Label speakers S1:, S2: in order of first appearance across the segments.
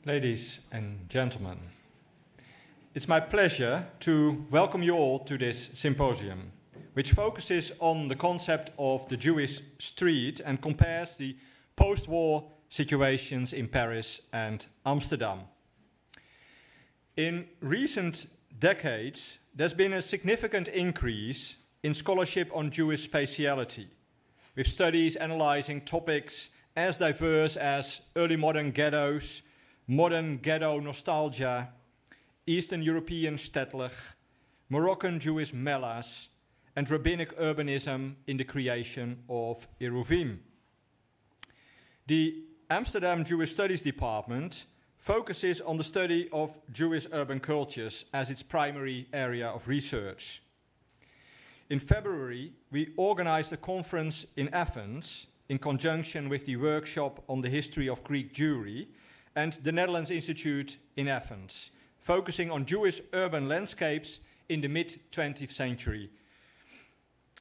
S1: Ladies and gentlemen, it's my pleasure to welcome you all to this symposium, which focuses on the concept of the Jewish street and compares the post-war situations in Paris and Amsterdam. In recent decades, there's been a significant increase in scholarship on Jewish spatiality, with studies analyzing topics as diverse as early modern ghettos, modern ghetto nostalgia, Eastern European Stedtlich, Moroccan Jewish melas, and rabbinic urbanism in the creation of Eruvim. The Amsterdam Jewish Studies Department focuses on the study of Jewish urban cultures as its primary area of research. In February, we organized a conference in Athens in conjunction with the workshop on the history of Greek Jewry and the Netherlands Institute in Athens, focusing on Jewish urban landscapes in the mid-20th century.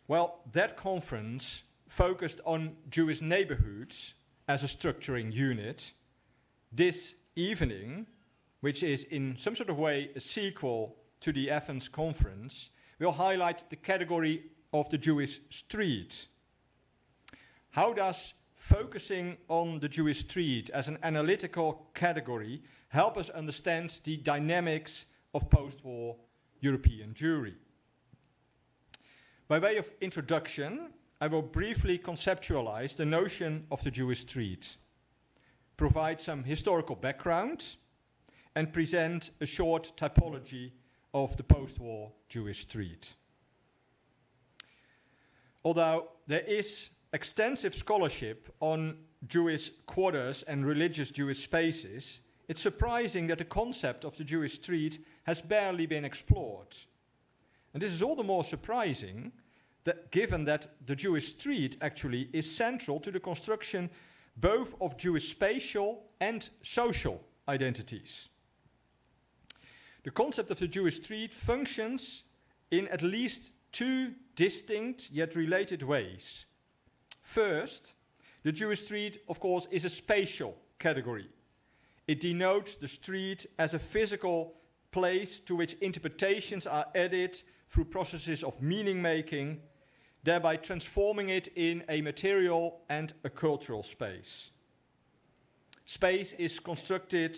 S1: Well, that conference focused on Jewish neighborhoods as a structuring unit. This evening, which is in some sort of way a sequel to the Athens conference, will highlight the category of the Jewish street. How does focusing on the Jewish street as an analytical category help us understand the dynamics of post-war European Jewry? By way of introduction, I will briefly conceptualize the notion of the Jewish street, provide some historical background, and present a short typology of the post-war Jewish street. Although there is extensive scholarship on Jewish quarters and religious Jewish spaces, it's surprising that the concept of the Jewish street has barely been explored. And this is all the more surprising that given that the Jewish street actually is central to the construction both of Jewish spatial and social identities. The concept of the Jewish street functions in at least two distinct yet related ways. First, the Jewish street, of course, is a spatial category. It denotes the street as a physical place to which interpretations are added through processes of meaning-making, thereby transforming it in a material and a cultural space. Space is constructed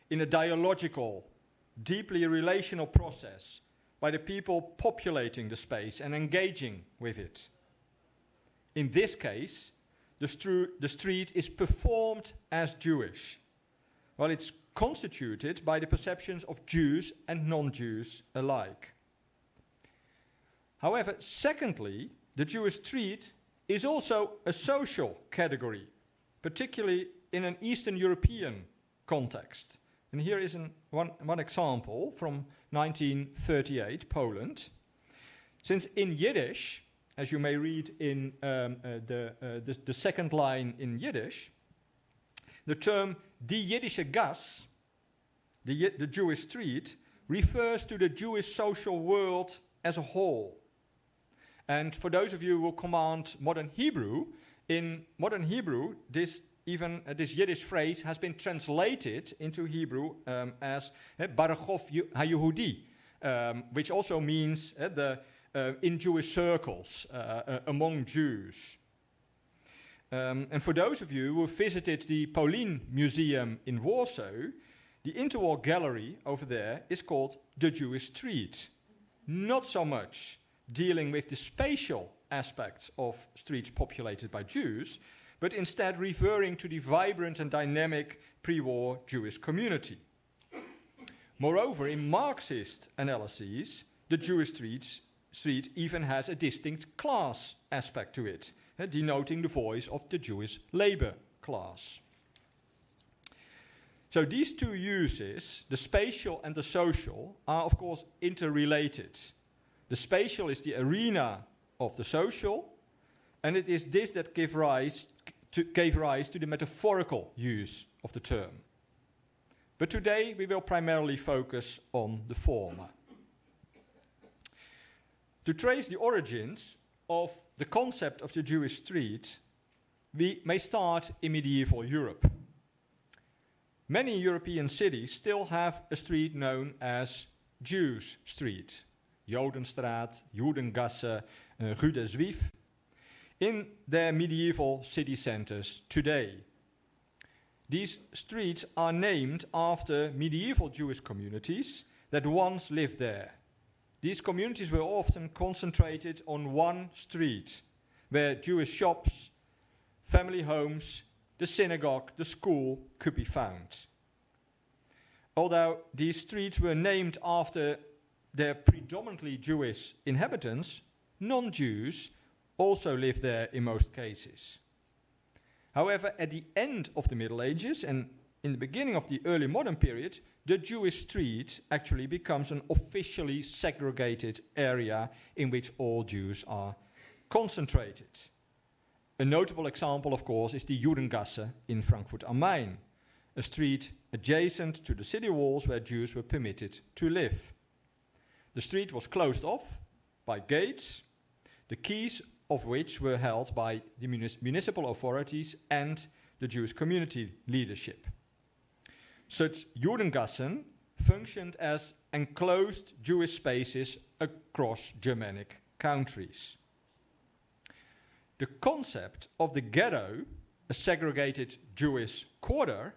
S1: in a dialogical, deeply relational process by the people populating the space and engaging with it. In this case, the street is performed as Jewish, while it's constituted by the perceptions of Jews and non-Jews alike. However, secondly, the Jewish street is also a social category, particularly in an Eastern European context. And here is one example from 1938, Poland. Since in Yiddish, as you may read in the second line in Yiddish, the term die Jiddische Gas, the Jewish street, refers to the Jewish social world as a whole. And for those of you who command modern Hebrew, in modern Hebrew, this Yiddish phrase has been translated into Hebrew as Barachov HaYehudi, which also means in Jewish circles, among Jews. And for those of you who visited the Pauline Museum in Warsaw, the interwar gallery over there is called the Jewish Street. Not so much dealing with the spatial aspects of streets populated by Jews, but instead referring to the vibrant and dynamic pre-war Jewish community. Moreover, in Marxist analyses, the Jewish street even has a distinct class aspect to it, denoting the voice of the Jewish labor class. So these two uses, the spatial and the social, are of course interrelated. The spatial is the arena of the social, and it is this that gave rise to the metaphorical use of the term. But today we will primarily focus on the former. To trace the origins of the concept of the Jewish street, we may start in medieval Europe. Many European cities still have a street known as Jews Street, Jodenstraat, Judengasse, Rue des Juifs, in their medieval city centers today. These streets are named after medieval Jewish communities that once lived there. These communities were often concentrated on one street, where Jewish shops, family homes, the synagogue, the school could be found. Although these streets were named after their predominantly Jewish inhabitants, non-Jews also lived there in most cases. However, at the end of the Middle Ages and in the beginning of the early modern period, the Jewish street actually becomes an officially segregated area in which all Jews are concentrated. A notable example, of course, is the Judengasse in Frankfurt am Main, a street adjacent to the city walls where Jews were permitted to live. The street was closed off by gates, the keys of which were held by the municipal authorities and the Jewish community leadership. Such Judengassen functioned as enclosed Jewish spaces across Germanic countries. The concept of the ghetto, a segregated Jewish quarter,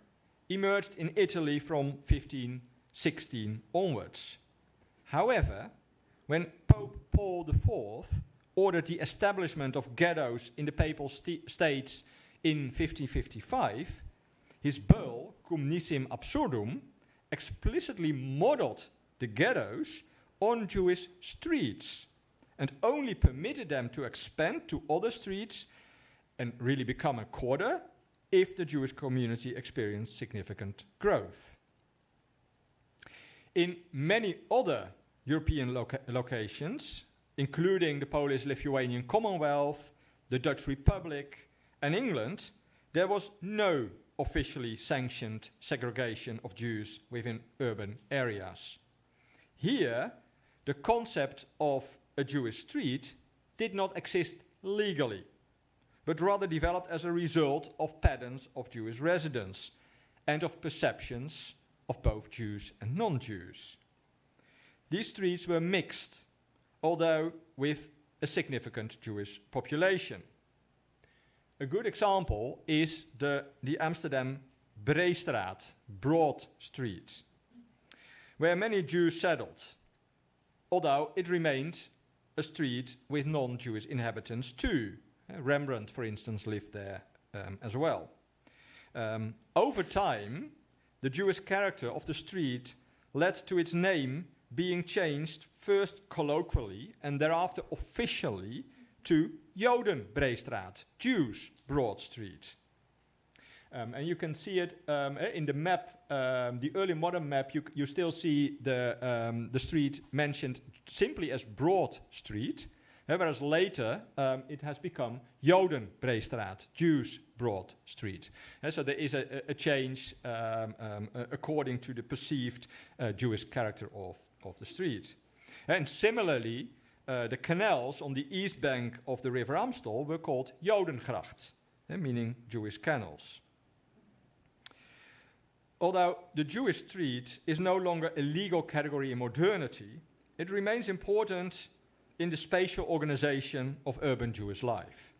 S1: emerged in Italy from 1516 onwards. However, when Pope Paul IV ordered the establishment of ghettos in the Papal States in 1555, his bull, Cum Nissim Absurdum, explicitly modeled the ghettos on Jewish streets and only permitted them to expand to other streets and really become a quarter if the Jewish community experienced significant growth. In many other European locations, including the Polish-Lithuanian Commonwealth, the Dutch Republic, and England, there was no officially sanctioned segregation of Jews within urban areas. Here, the concept of a Jewish street did not exist legally, but rather developed as a result of patterns of Jewish residence and of perceptions of both Jews and non-Jews. These streets were mixed, although with a significant Jewish population. A good example is the Amsterdam Breestraat, Broad Street, where many Jews settled, although it remained a street with non-Jewish inhabitants too. Rembrandt, for instance, lived there as well. Over time, the Jewish character of the street led to its name being changed first colloquially and thereafter officially to Jodenbreestraat, Jews Broad Street. And you can see it in the map, the early modern map, you still see the street mentioned simply as Broad Street, whereas later it has become Jodenbreestraat, Jews Broad Street. And so there is a change according to the perceived Jewish character of the street. And similarly, the canals on the east bank of the river Amstel were called Jodengracht, meaning Jewish canals. Although the Jewish street is no longer a legal category in modernity, it remains important in the spatial organization of urban Jewish life.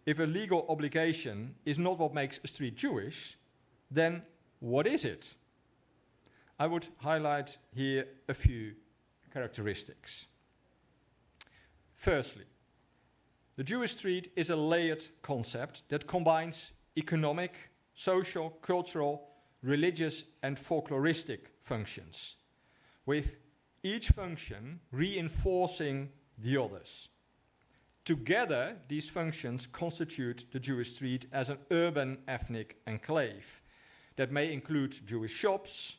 S1: If a legal obligation is not what makes a street Jewish, then what is it? I would highlight here a few characteristics. Firstly, the Jewish street is a layered concept that combines economic, social, cultural, religious, and folkloristic functions, with each function reinforcing the others. Together, these functions constitute the Jewish street as an urban ethnic enclave that may include Jewish shops,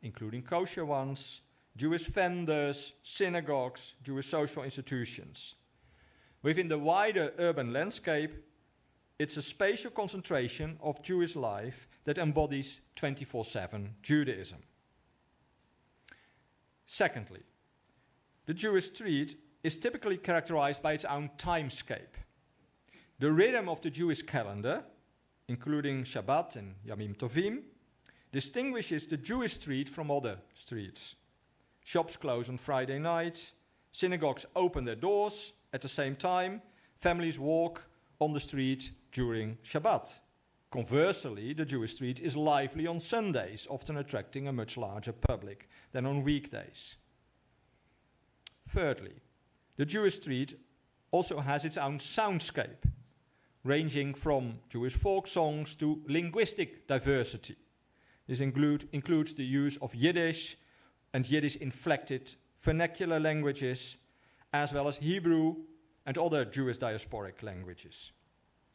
S1: including kosher ones, Jewish vendors, synagogues, Jewish social institutions. Within the wider urban landscape, it's a spatial concentration of Jewish life that embodies 24/7 Judaism. Secondly, the Jewish street is typically characterized by its own timescape. The rhythm of the Jewish calendar, including Shabbat and Yamim Tovim, distinguishes the Jewish street from other streets. Shops close on Friday night, synagogues open their doors at the same time, families walk on the street during Shabbat. Conversely, the Jewish street is lively on Sundays, often attracting a much larger public than on weekdays. Thirdly, the Jewish street also has its own soundscape, ranging from Jewish folk songs to linguistic diversity. This includes the use of Yiddish and Yiddish-inflected vernacular languages, as well as Hebrew and other Jewish diasporic languages.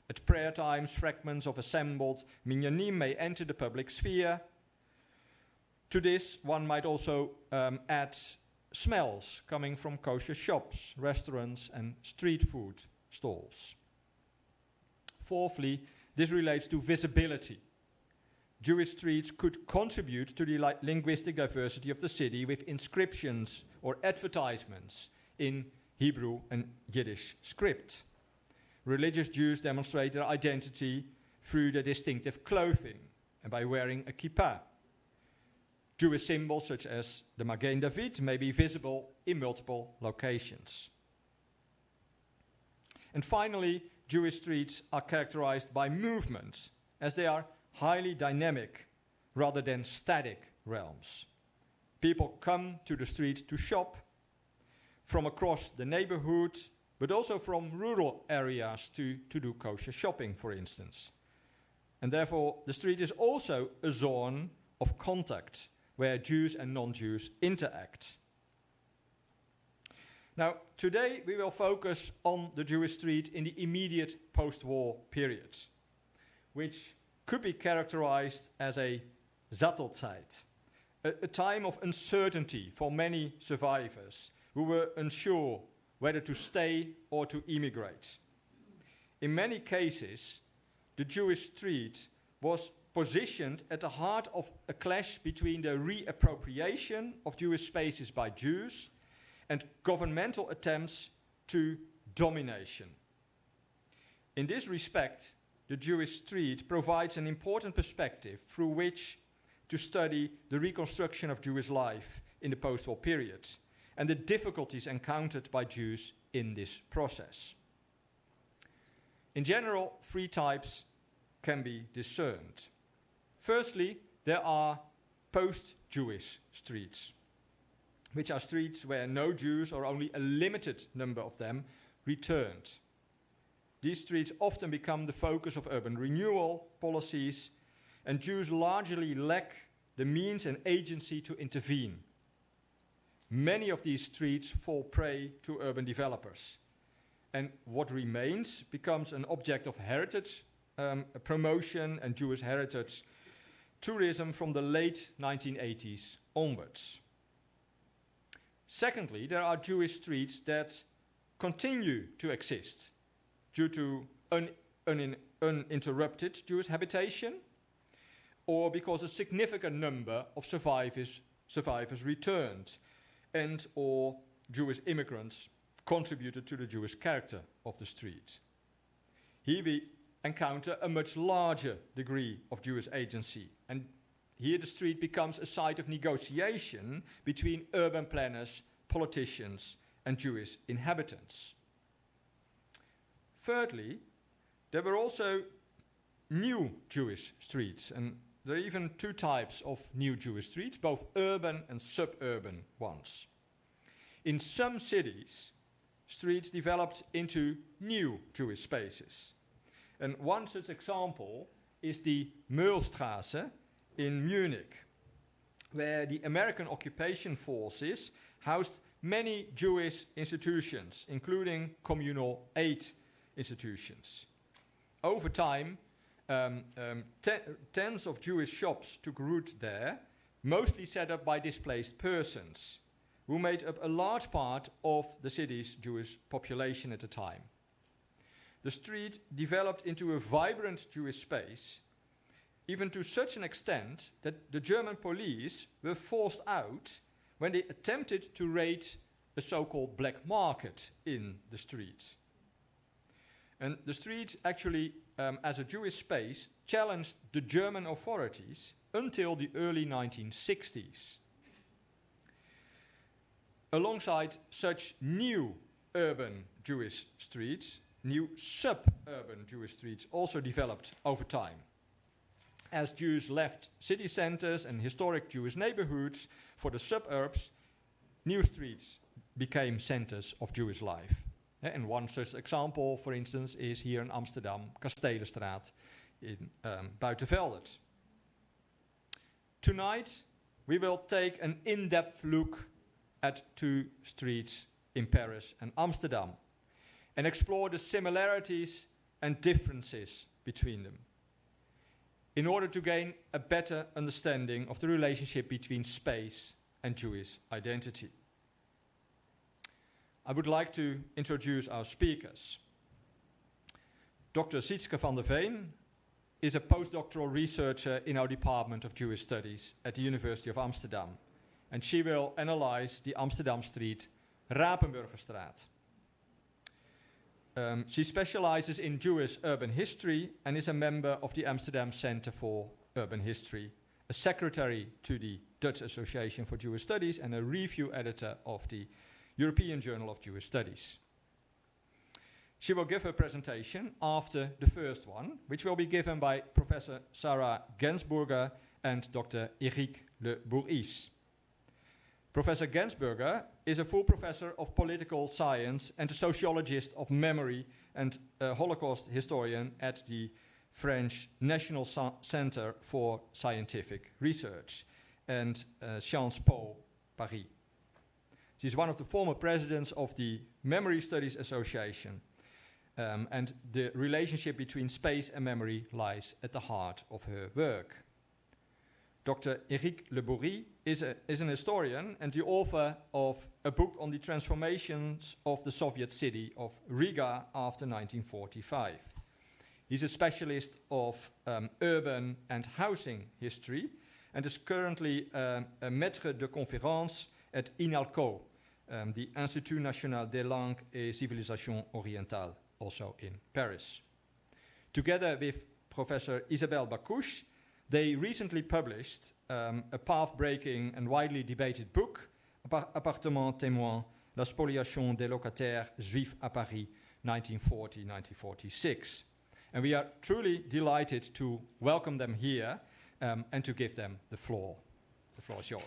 S1: At prayer times, fragments of assembled minyanim may enter the public sphere. To this, one might also add smells coming from kosher shops, restaurants, and street food stalls. Fourthly, this relates to visibility. Jewish streets could contribute to the linguistic diversity of the city with inscriptions or advertisements in Hebrew and Yiddish script. Religious Jews demonstrate their identity through their distinctive clothing and by wearing a kippah. Jewish symbols such as the Magen David may be visible in multiple locations. And finally, Jewish streets are characterized by movements, as they are highly dynamic rather than static realms. People come to the street to shop from across the neighborhood, but also from rural areas to do kosher shopping, for instance. And therefore, the street is also a zone of contact where Jews and non-Jews interact. Now, today we will focus on the Jewish street in the immediate post-war period, which could be characterized as a Sattelzeit, a time of uncertainty for many survivors who were unsure whether to stay or to immigrate. In many cases, the Jewish street was positioned at the heart of a clash between the reappropriation of Jewish spaces by Jews and governmental attempts to domination. In this respect, the Jewish street provides an important perspective through which to study the reconstruction of Jewish life in the post-war period and the difficulties encountered by Jews in this process. In general, three types can be discerned. Firstly, there are post-Jewish streets, which are streets where no Jews or only a limited number of them returned. These streets often become the focus of urban renewal policies, and Jews largely lack the means and agency to intervene. Many of these streets fall prey to urban developers, and what remains becomes an object of heritage promotion and Jewish heritage tourism from the late 1980s onwards. Secondly, there are Jewish streets that continue to exist due to uninterrupted Jewish habitation, or because a significant number of survivors returned and or Jewish immigrants contributed to the Jewish character of the street. Here we encounter a much larger degree of Jewish agency, and here the street becomes a site of negotiation between urban planners, politicians, and Jewish inhabitants. Thirdly, there were also new Jewish streets, and there are even two types of new Jewish streets, both urban and suburban ones. In some cities, streets developed into new Jewish spaces. And one such example is the Möhlstraße in Munich, where the American occupation forces housed many Jewish institutions, including communal aid institutions. Over time, tens of Jewish shops took root there, mostly set up by displaced persons, who made up a large part of the city's Jewish population at the time. The street developed into a vibrant Jewish space, even to such an extent that the German police were forced out when they attempted to raid a so-called black market in the street. And the street actually, as a Jewish space, challenged the German authorities until the early 1960s. Alongside such new urban Jewish streets, new suburban Jewish streets also developed over time. As Jews left city centers and historic Jewish neighborhoods for the suburbs, new streets became centers of Jewish life. And one such example, for instance, is here in Amsterdam, Kastelenstraat in Buitenveldert. Tonight, we will take an in-depth look at two streets in Paris and Amsterdam and explore the similarities and differences between them in order to gain a better understanding of the relationship between space and Jewish identity. I would like to introduce our speakers. Dr. Sietske van der Veen is a postdoctoral researcher in our Department of Jewish Studies at the University of Amsterdam, and she will analyze the Amsterdam street Rapenburgerstraat. She specializes in Jewish urban history and is a member of the Amsterdam Center for Urban History, a secretary to the Dutch Association for Jewish Studies, and a review editor of the European Journal of Jewish Studies. She will give her presentation after the first one, which will be given by Professor Sarah Gensburger and Dr. Eric Le Bourris. Professor Gensburger is a full professor of political science and a sociologist of memory and a Holocaust historian at the French National Center for Scientific Research and Sciences Po Paris. She's one of the former presidents of the Memory Studies Association, and the relationship between space and memory lies at the heart of her work. Dr. Eric Le Bourris is an historian and the author of a book on the transformations of the Soviet city of Riga after 1945. He's a specialist of urban and housing history and is currently a maître de conférence at INALCO, the Institut National des Langues et Civilisations Orientales, also in Paris. Together with Professor Isabelle Bacouche, they recently published a path-breaking and widely debated book, Appartement témoin, la spoliation des locataires juifs à Paris, 1940-1946. And we are truly delighted to welcome them here and to give them the floor. The floor is yours.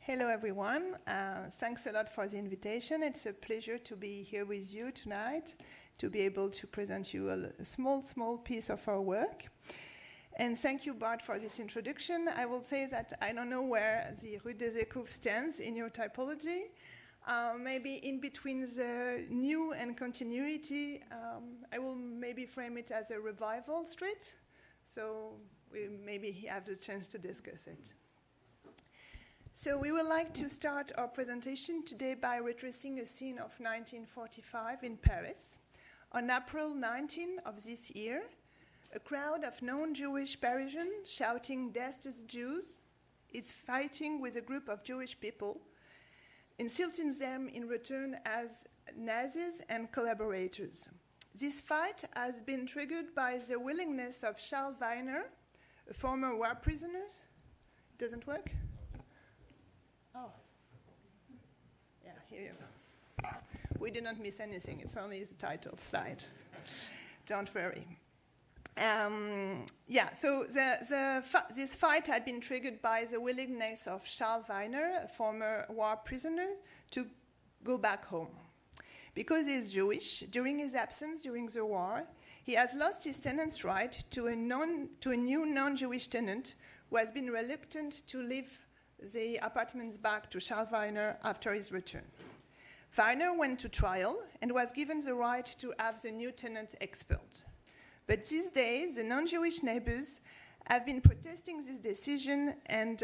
S2: Hello everyone, thanks a lot for the invitation. It's a pleasure to be here with you tonight, to be able to present you a small piece of our work. And thank you, Bart, for this introduction. I will say that I don't know where the Rue des Écoufes stands in your typology. Maybe in between the new and continuity, I will maybe frame it as a revival street. So we maybe have the chance to discuss it. So we would like to start our presentation today by retracing a scene of 1945 in Paris. On April 19 of this year, a crowd of non-Jewish Parisians shouting "Death to the Jews" is fighting with a group of Jewish people, insulting them in return as Nazis and collaborators. This fight has been triggered by the willingness of Charles Wiener, a former war prisoner. It doesn't work? Oh, yeah, here you go. We did not miss anything. It's only the title slide. Don't worry. So this fight had been triggered by the willingness of Charles Wiener, a former war prisoner, to go back home. Because he is Jewish, during his absence during the war, he has lost his tenant's right to a new non-Jewish tenant who has been reluctant to leave the apartments back to Charles Wiener after his return. Wiener went to trial and was given the right to have the new tenant expelled. But these days, the non-Jewish neighbors have been protesting this decision and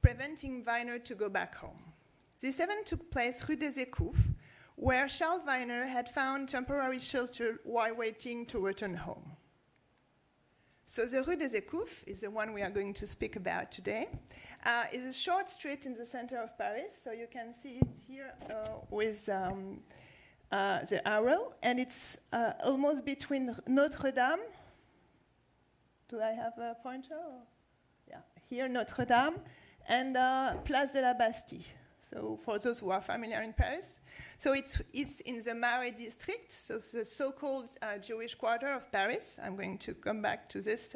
S2: preventing Wiener to go back home. This event took place Rue des Écoufes, where Charles Wiener had found temporary shelter while waiting to return home. So the Rue des Écouves is the one we are going to speak about today. Is a short street in the center of Paris. So you can see it here with the arrow. And it's almost between Notre Dame. Do I have a pointer? Yeah, here Notre Dame and Place de la Bastille. So for those who are familiar in Paris. So it's in the Marais district, so the so-called Jewish quarter of Paris. I'm going to come back to this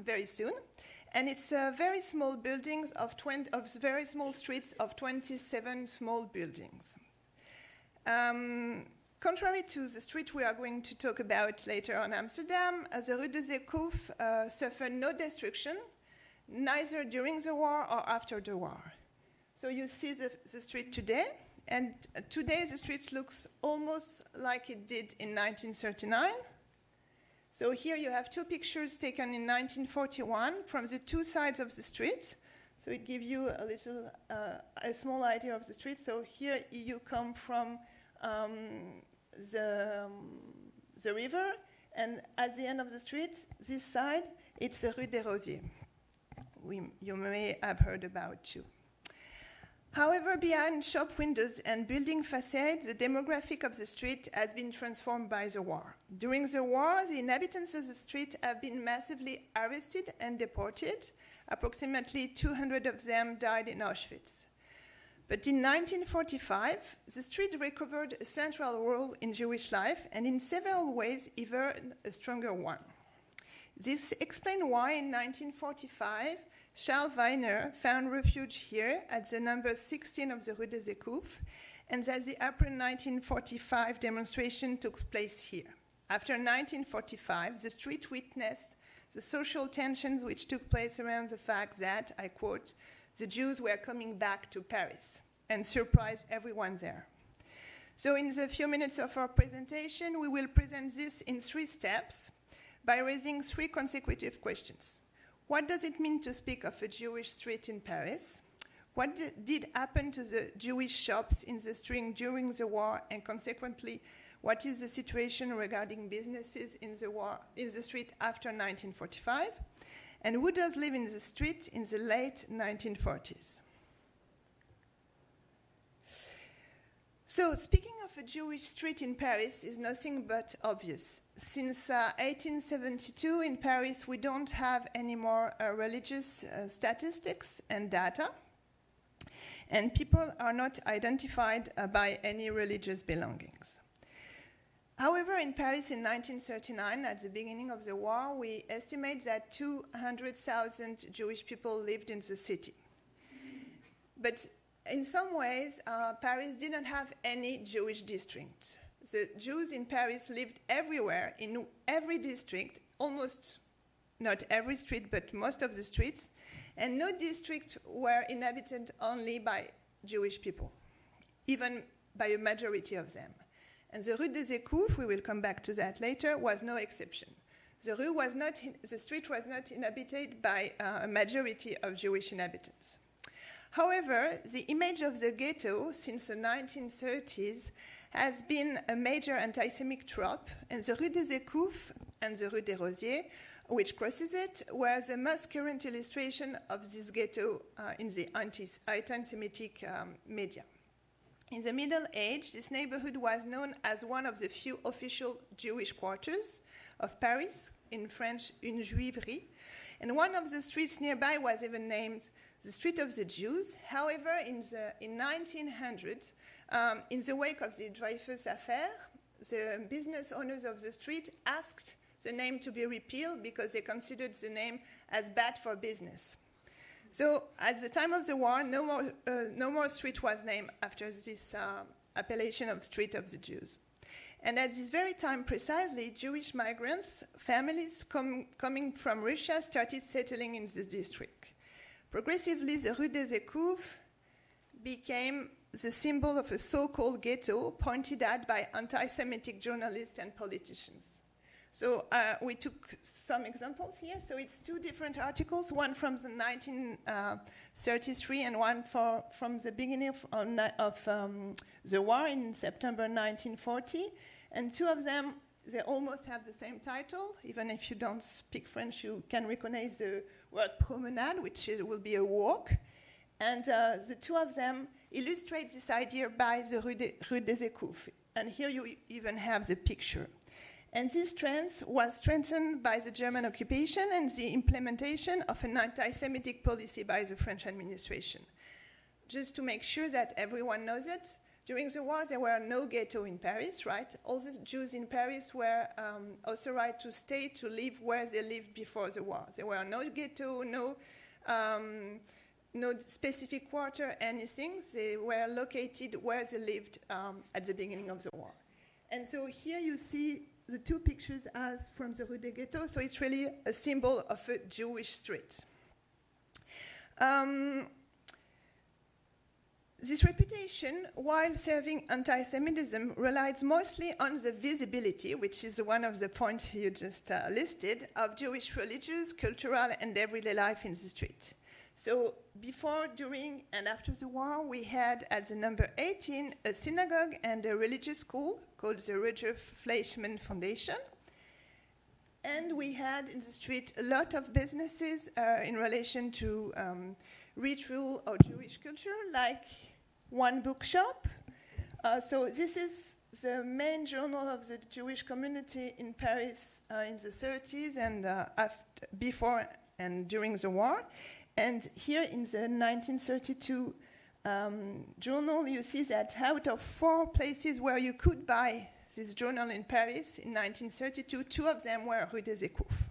S2: very soon. And it's very small buildings of very small streets of 27 small buildings. Contrary to the street we are going to talk about later on Amsterdam, the Rue des Écouves suffered no destruction, neither during the war or after the war. So you see the street today, and today the street looks almost like it did in 1939. So here you have two pictures taken in 1941 from the two sides of the street. So it gives you a small idea of the street. So here you come from the river, and at the end of the street, this side, it's the Rue des Rosiers. You may have heard about too. However, behind shop windows and building facades, the demographic of the street has been transformed by the war. During the war, the inhabitants of the street have been massively arrested and deported. Approximately 200 of them died in Auschwitz. But in 1945, the street recovered a central role in Jewish life, and in several ways, even a stronger one. This explains why in 1945, Charles Wiener found refuge here at the number 16 of the Rue des Écouves, and that the April 1945 demonstration took place here. After 1945, the street witnessed the social tensions which took place around the fact that, I quote, the Jews were coming back to Paris, and surprised everyone there. So in the few minutes of our presentation, we will present this in 3 steps by raising 3 consecutive questions. What does it mean to speak of a Jewish street in Paris? What did happen to the Jewish shops in the street during the war, and consequently, what is the situation regarding businesses in the street after 1945? And who does live in the street in the late 1940s? So, speaking of a Jewish street in Paris is nothing but obvious. Since 1872 in Paris, we don't have any more religious statistics and data, and people are not identified by any religious belongings. However, in Paris in 1939, at the beginning of the war, we estimate that 200,000 Jewish people lived in the city. But in some ways, Paris didn't have any Jewish district. The Jews in Paris lived everywhere, in every district, almost not every street, but most of the streets, and no district were inhabited only by Jewish people, even by a majority of them. And the Rue des Écouves, we will come back to that later, was no exception. The street was not inhabited by a majority of Jewish inhabitants. However, the image of the ghetto since the 1930s has been a major anti-Semitic trope, and the Rue des Écouves and the Rue des Rosiers, which crosses it, were the most current illustration of this ghetto in the anti-Semitic media. In the Middle Age, this neighborhood was known as one of the few official Jewish quarters of Paris, in French, une juiverie, and one of the streets nearby was even named the Street of the Jews. However, in 1900, in the wake of the Dreyfus affair, the business owners of the street asked the name to be repealed because they considered the name as bad for business. So at the time of the war, no more street was named after this appellation of Street of the Jews. And at this very time precisely, Jewish migrants, families coming from Russia, started settling in this district. Progressively, the Rue des Écouves became the symbol of a so-called ghetto pointed at by anti-Semitic journalists and politicians. So we took some examples here. So it's two different articles, one from the 1933 and one from the beginning of the war in September 1940. And two of them, they almost have the same title. Even if you don't speak French, you can recognize the word promenade, which will be a walk. And the two of them illustrate this idea by the Rue des Écoufes. And here you even have the picture. And this trend was strengthened by the German occupation and the implementation of an anti-Semitic policy by the French administration. Just to make sure that everyone knows it, during the war there were no ghetto in Paris, right? All the Jews in Paris were authorized to stay, to live where they lived before the war. There were no ghetto, no specific quarter, anything. They were located where they lived at the beginning of the war. And so here you see the two pictures as from the Rue des Ghettos, so it's really a symbol of a Jewish street. This reputation, while serving anti-Semitism, relies mostly on the visibility, which is one of the points you just listed, of Jewish religious, cultural, and everyday life in the street. So before, during, and after the war, we had at the number 18 a synagogue and a religious school called the Roger Fleischmann Foundation. And we had in the street a lot of businesses in relation to ritual or Jewish culture, like one bookshop. So this is the main journal of the Jewish community in Paris in the 30s and before and during the war. And here in the 1932 journal, you see that out of 4 places where you could buy this journal in Paris in 1932, 2 of them were Rue des Écoufes.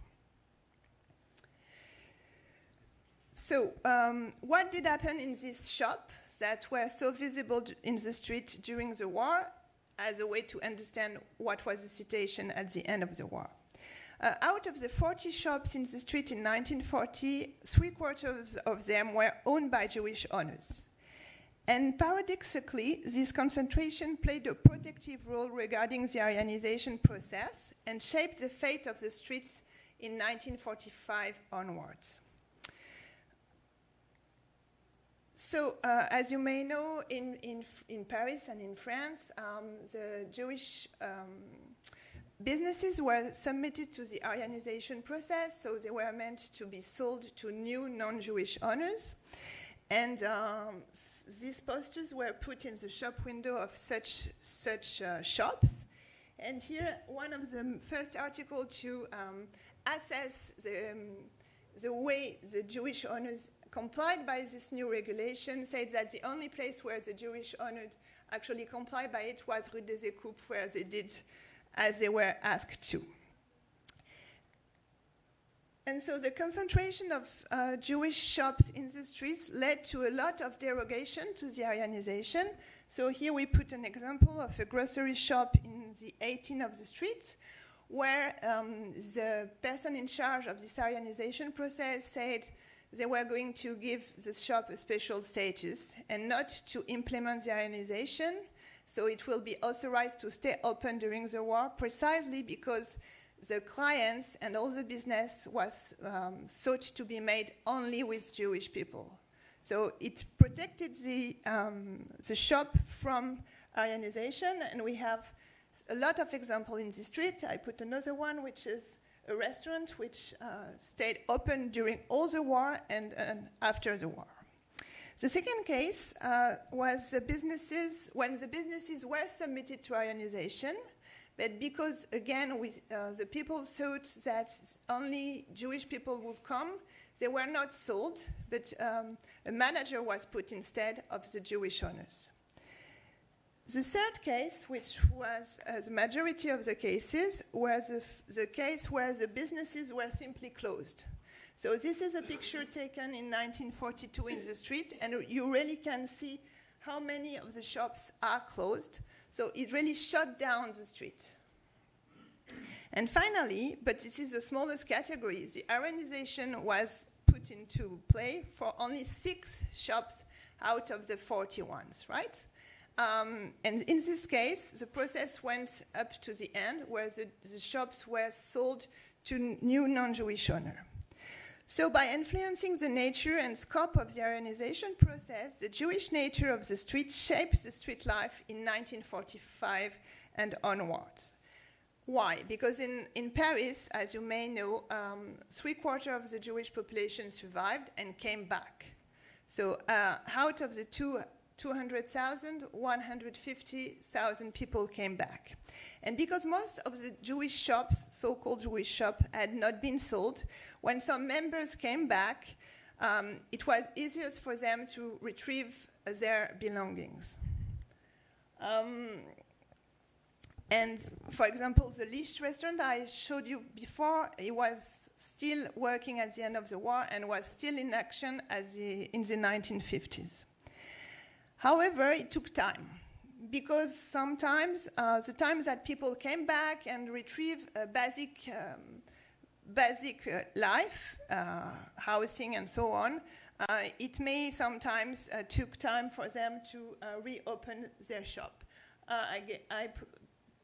S2: So what did happen in this shop that were so visible in the street during the war as a way to understand what was the situation at the end of the war? Out of the 40 shops in the street in 1940, 3/4 of them were owned by Jewish owners. And paradoxically, this concentration played a protective role regarding the Aryanization process and shaped the fate of the streets in 1945 onwards. So, as you may know, in Paris and in France, the Jewish businesses were submitted to the Aryanization process, so they were meant to be sold to new non-Jewish owners. And these posters were put in the shop window of such shops. And here, one of the first articles to assess the way the Jewish owners complied by this new regulation said that the only place where the Jewish owners actually complied by it was Rue des Écoufes, where they did as they were asked to. And so the concentration of Jewish shops in the streets led to a lot of derogation to the Aryanization. So here we put an example of a grocery shop in the 18th of the street, where the person in charge of this Aryanization process said they were going to give the shop a special status and not to implement the Aryanization. So it will be authorized to stay open during the war, precisely because the clients and all the business was sought to be made only with Jewish people. So it protected the shop from Aryanization, and we have a lot of examples in the street. I put another one, which is a restaurant which stayed open during all the war and after the war. The second case was the businesses, when the businesses were submitted to Aryanization, but because, again, the people thought that only Jewish people would come, they were not sold, but a manager was put instead of the Jewish owners. The third case, which was the majority of the cases, was the case where the businesses were simply closed. So this is a picture taken in 1942 in the street, and you really can see how many of the shops are closed. So it really shut down the street. And finally, but this is the smallest category, the Aryanization was put into play for only 6 shops out of the 40 ones, right? And in this case, the process went up to the end, where the shops were sold to new non-Jewish owners. So by influencing the nature and scope of the Aryanization process, the Jewish nature of the street shaped the street life in 1945 and onwards. Why? Because in Paris, as you may know, 3/4 of the Jewish population survived and came back. So out of the 200,000, 150,000 people came back. And because most of the Jewish shops, so-called Jewish shop, had not been sold, when some members came back, it was easiest for them to retrieve their belongings. And for example, the Licht restaurant I showed you before, it was still working at the end of the war and was still in action in the 1950s. However, it took time, because sometimes the time that people came back and retrieved a basic life, housing and so on, it may sometimes took time for them to reopen their shop. I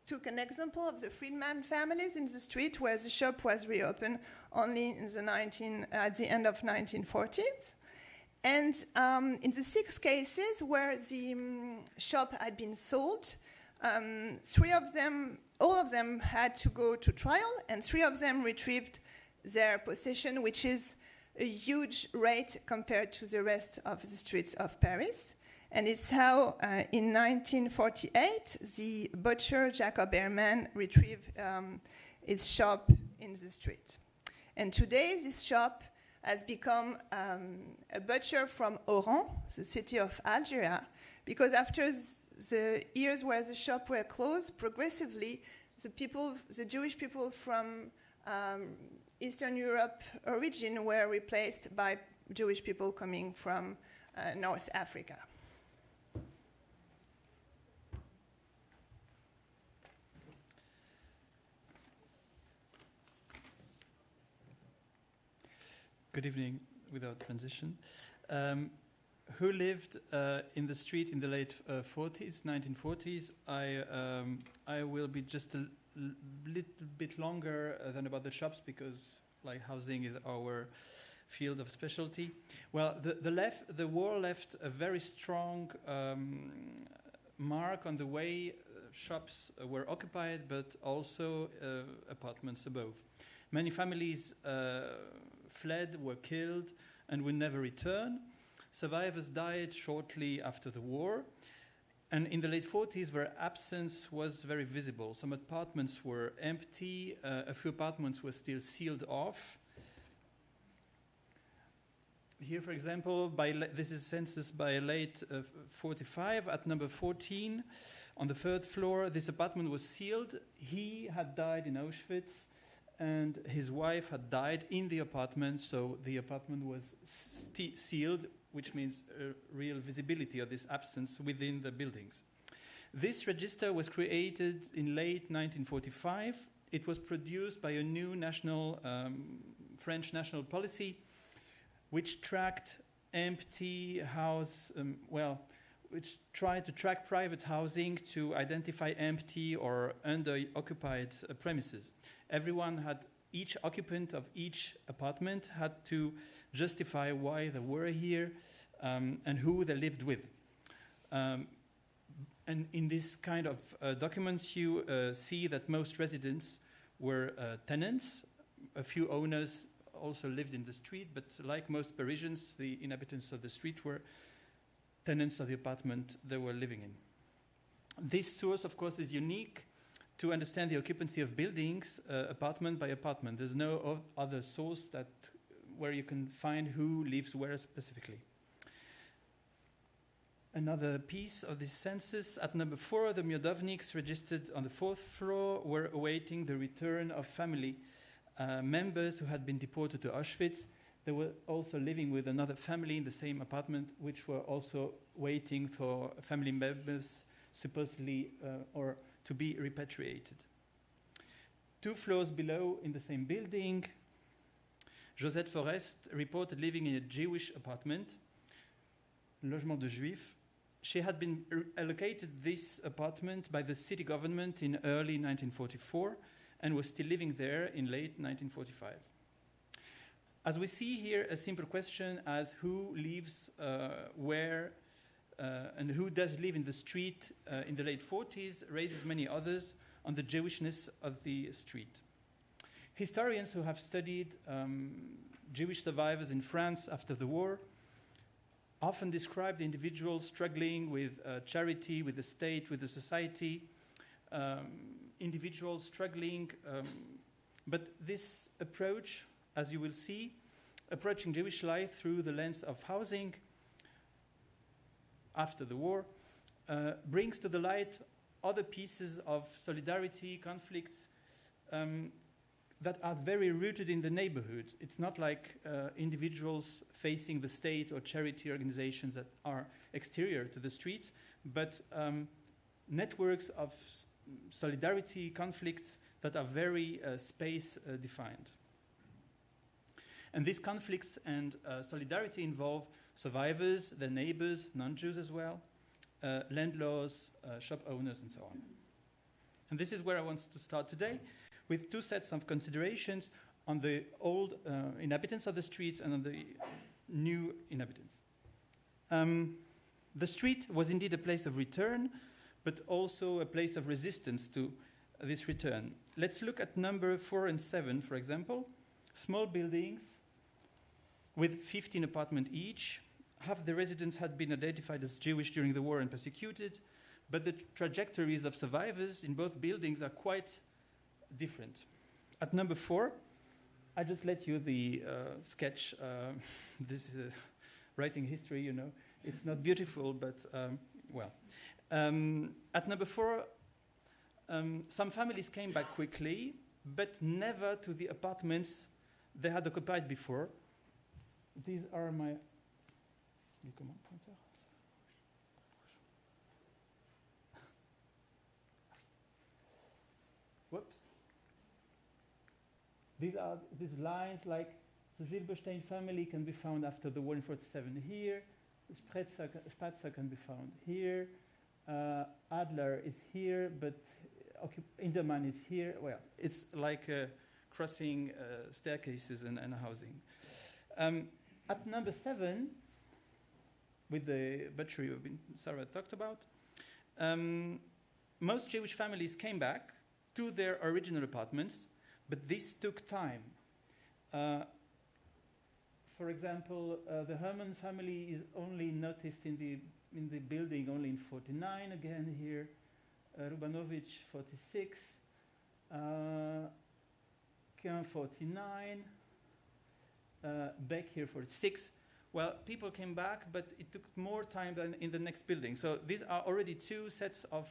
S2: took an example of the Friedman families in the street, where the shop was reopened only at the end of 1940s. And in the 6 cases where the shop had been sold, 3 of them, all of them had to go to trial, and 3 of them retrieved their possession, which is a huge rate compared to the rest of the streets of Paris. And it's how, in 1948, the butcher Jacob Ehrman retrieved his shop in the street. And today, this shop has become a butcher from Oran, the city of Algeria, because after the years where the shop were closed, progressively, the Jewish people from Eastern Europe origin were replaced by Jewish people coming from North Africa.
S3: Good evening, without transition. Who lived in the street in the late 1940s? I will be just a little bit longer than about the shops, because like housing is our field of specialty. Well, the war left a very strong mark on the way shops were occupied, but also apartments above. Many families fled, were killed, and would never return. Survivors died shortly after the war. And in the late 40s, their absence was very visible. Some apartments were empty. A few apartments were still sealed off. Here, for example, this is census by late 45. At number 14, on the 3rd floor, this apartment was sealed. He had died in Auschwitz, and his wife had died in the apartment, so the apartment was sealed, which means real visibility of this absence within the buildings. This register was created in late 1945. It was produced by a new French national policy, which tracked which tried to track private housing to identify empty or under-occupied premises. Each occupant of each apartment had to justify why they were here and who they lived with. And in this kind of documents, you see that most residents were tenants. A few owners also lived in the street, but like most Parisians, the inhabitants of the street were tenants of the apartment they were living in. This source, of course, is unique to understand the occupancy of buildings, apartment by apartment. There's no other source where you can find who lives where specifically. Another piece of this census, at number 4, the Miodowniks registered on the 4th floor were awaiting the return of family members who had been deported to Auschwitz. They were also living with another family in the same apartment, which were also waiting for family members supposedly or to be repatriated. 2 floors below in the same building, Josette Forest reported living in a Jewish apartment, logement de Juifs, she had been allocated this apartment by the city government in early 1944 and was still living there in late 1945. As we see here, a simple question as who lives where and who does live in the street in the late 40s raises many others on the Jewishness of the street. Historians who have studied Jewish survivors in France after the war often describe the individuals struggling with charity, with the state, with the society, individuals struggling, but this approach, as you will see, approaching Jewish life through the lens of housing after the war, brings to the light other pieces of solidarity, conflicts, that are very rooted in the neighborhood. It's not like individuals facing the state or charity organizations that are exterior to the streets, but networks of solidarity, conflicts that are very space defined. And these conflicts and solidarity involve survivors, their neighbors, non-Jews as well, landlords, shop owners, and so on. And this is where I want to start today, with two sets of considerations on the old inhabitants of the streets and on the new inhabitants. The street was indeed a place of return, but also a place of resistance to this return. Let's look at number 4 and 7, for example. Small buildings with 15 apartments each. Half the residents had been identified as Jewish during the war and persecuted, but the trajectories of survivors in both buildings are quite different. At number 4, I just let you the sketch. This is writing history, you know. It's not beautiful, but well. At number 4, some families came back quickly, but never to the apartments they had occupied before. These are my... Whoops. These lines, like the Silberstein family can be found after the war in 47 here. Spatzer can be found here. Adler is here, but Inderman is here. Well, it's like crossing staircases and housing. At number 7, with the butchery Sarah talked about, most Jewish families came back to their original apartments, but this took time. For example, the Herman family is only noticed in the building only in 49 again here. Rubanovich 46, Quin 49, Beck here 46. Well, people came back, but it took more time than in the next building. So these are already two sets of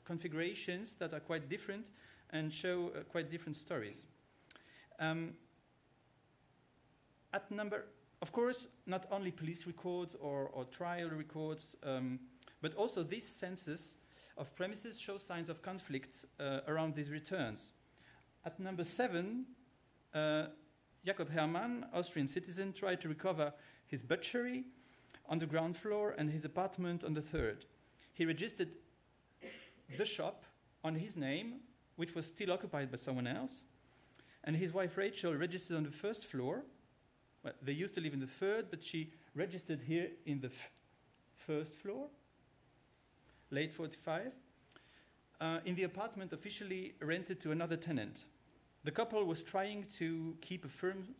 S3: configurations that are quite different and show quite different stories. At number, of course, not only police records or trial records, but also this census of premises show signs of conflicts around these returns. At number 7, Jakob Hermann, Austrian citizen, tried to recover his butchery on the ground floor and his apartment on the 3rd. He registered the shop on his name, which was still occupied by someone else, and his wife Rachel registered on the 1st floor. Well, they used to live in the 3rd, but she registered here in the 1st floor, late 45, in the apartment officially rented to another tenant. The couple was trying to keep a firm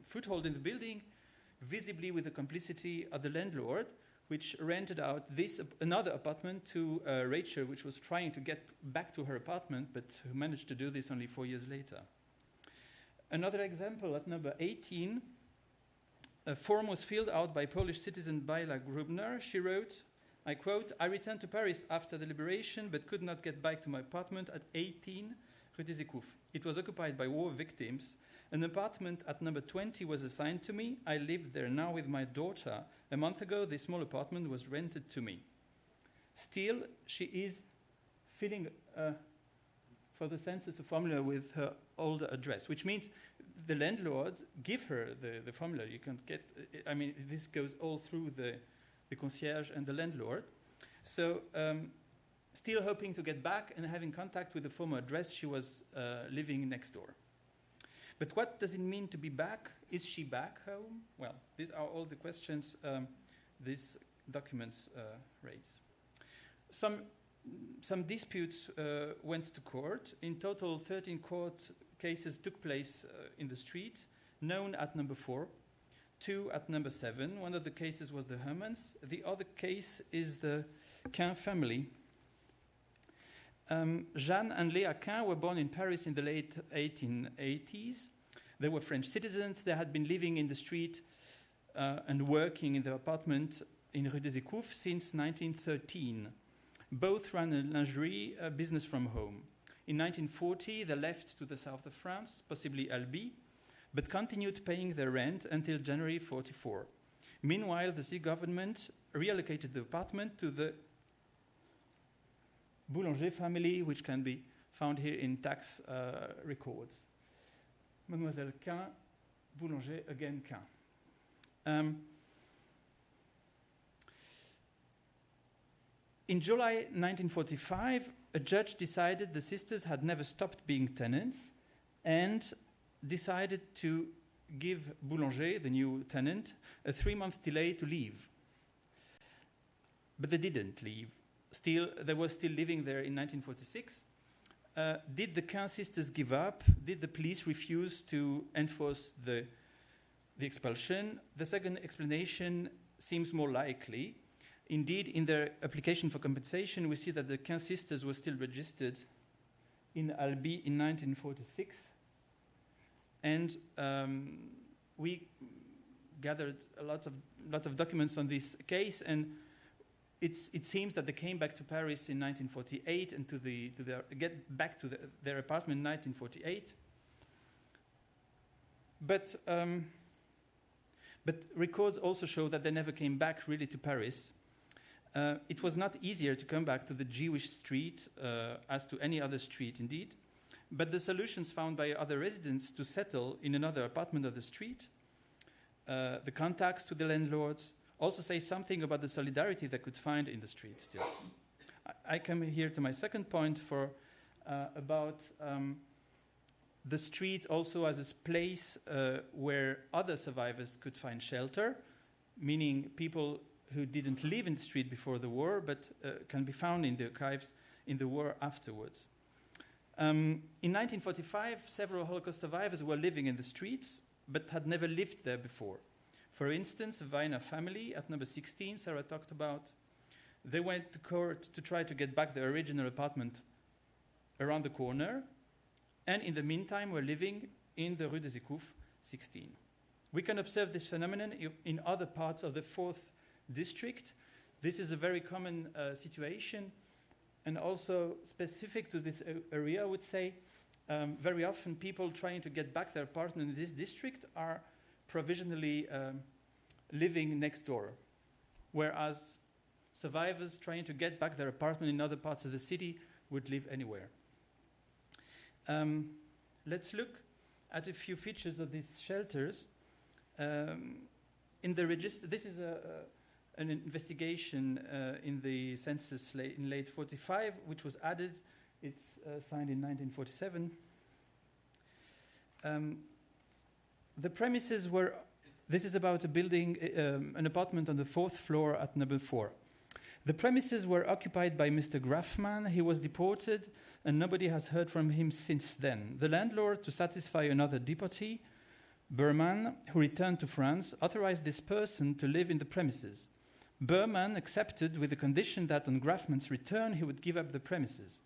S3: foothold in the building, visibly with the complicity of the landlord, which rented out another apartment to Rachel, which was trying to get back to her apartment, but who managed to do this only 4 years later. Another example at number 18, a form was filled out by Polish citizen Baila Grubner. She wrote, I quote, I returned to Paris after the liberation, but could not get back to my apartment at 18 Rue des Écoufes. It was occupied by war victims. An apartment at number 20 was assigned to me. I live there now with my daughter. A month ago, this small apartment was rented to me. Still, she is filling for the census a formula with her old address, which means the landlord give her the formula. You can't get, I mean, this goes all through the concierge and the landlord. So still hoping to get back and having contact with the former address she was living next door. But what does it mean to be back? Is she back home? Well, these are all the questions these documents raise. Some disputes went to court. In total, 13 court cases took place in the street, known at number 4, 2 at number 7. One of the cases was the Hermans. The other case is the Quin family. Jeanne and Léa Quin were born in Paris in the late 1880s. They were French citizens. They had been living in the street and working in their apartment in Rue des Écoufes since 1913. Both ran a lingerie business from home. In 1940, they left to the south of France, possibly Albi, but continued paying their rent until January 44. Meanwhile, the city government reallocated the apartment to the Boulanger family, which can be found here in tax records. Mademoiselle Quin, Boulanger, again Quin. In July 1945, a judge decided the sisters had never stopped being tenants and decided to give Boulanger, the new tenant, a 3-month delay to leave. But they didn't leave. Still, they were still living there in 1946. Did the Quin sisters give up? Did the police refuse to enforce the expulsion? The second explanation seems more likely. Indeed, in their application for compensation, we see that the Quin sisters were still registered in Albi in 1946. And we gathered a lot of documents on this case, and it seems that they came back to Paris in 1948 and get back to their apartment in 1948. But records also show that they never came back really to Paris. It was not easier to come back to the Jewish street as to any other street, indeed. But the solutions found by other residents to settle in another apartment of the street, the contacts to the landlords, also say something about the solidarity they could find in the street still. I come here to my second point about the street also as a place where other survivors could find shelter, meaning people who didn't live in the street before the war, but can be found in the archives in the war afterwards. In 1945, several Holocaust survivors were living in the streets, but had never lived there before. For instance, the Weiner family at number 16, Sarah talked about, they went to court to try to get back their original apartment around the corner, and in the meantime were living in the Rue des Écoufes 16. We can observe this phenomenon in other parts of the 4th district. This is a very common situation, and also specific to this area, I would say. Very often people trying to get back their apartment in this district are provisionally living next door, whereas survivors trying to get back their apartment in other parts of the city would live anywhere. Let's look at a few features of these shelters. In the register, this is an investigation in the census in late 45, which was added. It's signed in 1947. The premises were, this is about a building, an apartment on the 4th floor at number 4. The premises were occupied by Mr. Grafman. He was deported, and nobody has heard from him since then. The landlord, to satisfy another deportee, Berman, who returned to France, authorized this person to live in the premises. Berman accepted with the condition that on Grafman's return he would give up the premises.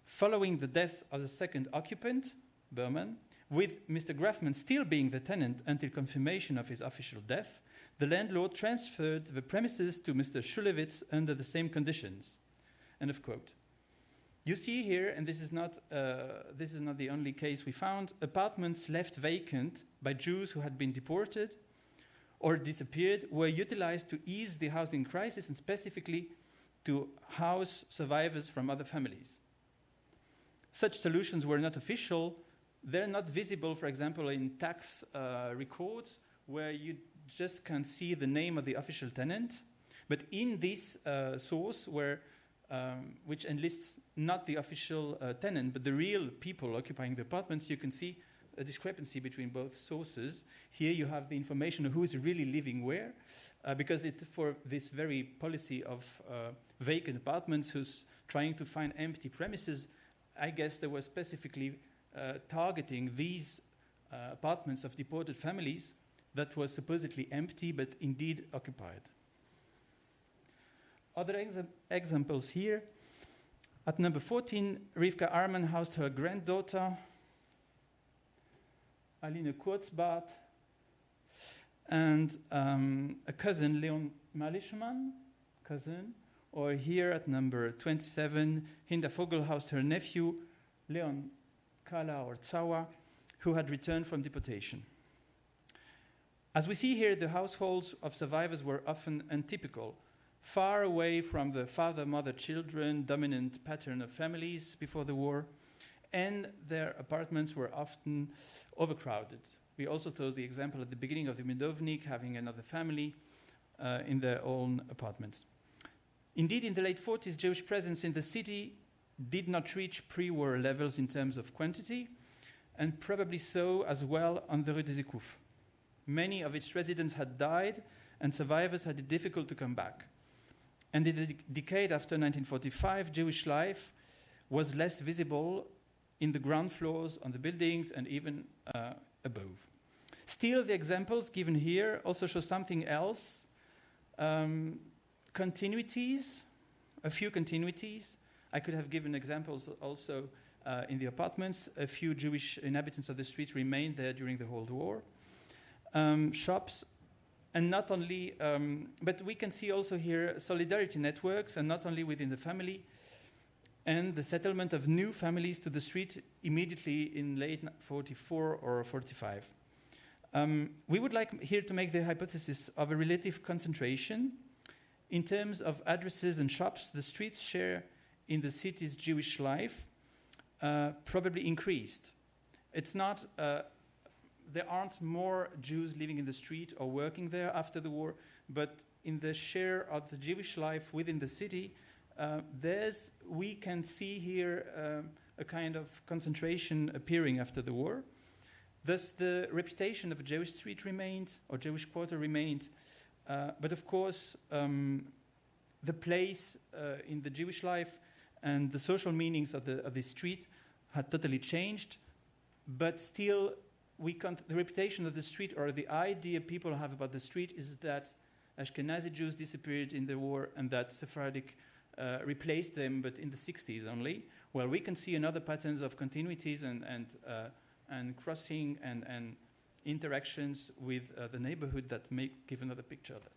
S3: Following the death of the second occupant, Berman, with Mr. Grafman still being the tenant until confirmation of his official death, the landlord transferred the premises to Mr. Schulewitz under the same conditions. End of quote. You see here, and this is not the only case we found, apartments left vacant by Jews who had been deported or disappeared were utilized to ease the housing crisis and specifically to house survivors from other families. Such solutions were not official. They're not visible, for example, in tax records, where you just can see the name of the official tenant. But in this source, which enlists not the official tenant, but the real people occupying the apartments, you can see a discrepancy between both sources. Here you have the information of who is really living where, because it's for this very policy of vacant apartments who's trying to find empty premises. I guess they were specifically targeting these apartments of deported families that were supposedly empty but indeed occupied. Other examples here. At number 14, Rivka Arman housed her granddaughter, Aline Kurzbart, and a cousin, Leon Malischmann, or here at number 27, Hinda Vogel housed her nephew, Leon Kala or Tsawa, who had returned from deportation. As we see here, the households of survivors were often untypical, far away from the father, mother, children dominant pattern of families before the war, and their apartments were often overcrowded. We also told the example at the beginning of the Midovnik having another family in their own apartments. Indeed, in the late 40s, Jewish presence in the city did not reach pre-war levels in terms of quantity, and probably so as well on the Rue des Écoufs. Many of its residents had died, and survivors had it difficult to come back. And in the decade after 1945, Jewish life was less visible in the ground floors, on the buildings, and even above. Still, the examples given here also show something else. Continuities, a few continuities. I could have given examples also in the apartments. A few Jewish inhabitants of the streets remained there during the whole war. Shops, and not only, but we can see also here solidarity networks, and not only within the family, and the settlement of new families to the street immediately in late 44 or 45. We would like here to make the hypothesis of a relative concentration. In terms of addresses and shops, the streets' share in the city's Jewish life probably increased. It's not, there aren't more Jews living in the street or working there after the war, but in the share of the Jewish life within the city, we can see here a kind of concentration appearing after the war. Thus, the reputation of a Jewish street remained, or Jewish quarter remained, but of course, the place in the Jewish life and the social meanings of the street had totally changed, but still, the reputation of the street, or the idea people have about the street, is that Ashkenazi Jews disappeared in the war and that Sephardic replaced them, but in the 60s only. Well, we can see another patterns of continuities and crossing and interactions with the neighborhood that may give another picture of that.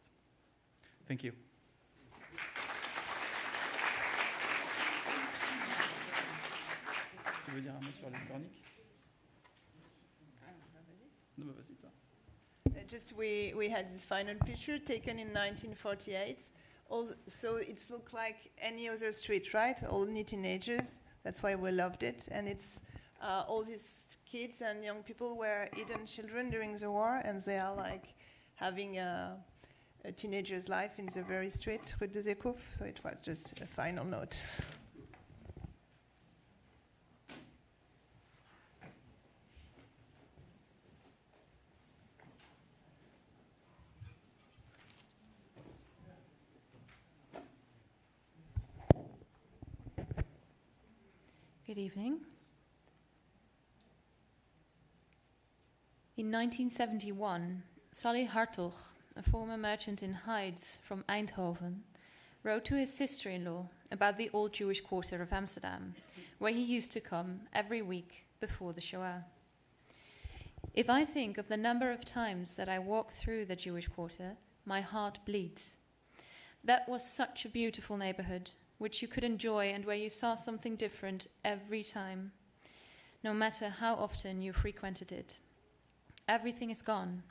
S3: Thank you. Tu veux dire un mot sur les chroniques? No, vas-y, toi.
S2: Just we had this final picture taken in 1948. So it's looked like any other street, right? All neat teenagers. That's why we loved it. And it's all these kids and young people were hidden children during the war, and they are like having a teenager's life in the very street, Rue des Écoufs. So it was just a final note.
S4: Good evening. In 1971, Sally Hartog, a former merchant in hides from Eindhoven, wrote to his sister-in-law about the old Jewish quarter of Amsterdam, where he used to come every week before the Shoah. If I think of the number of times that I walked through the Jewish quarter, my heart bleeds. That was such a beautiful neighborhood, which you could enjoy and where you saw something different every time, no matter how often you frequented it. Everything is gone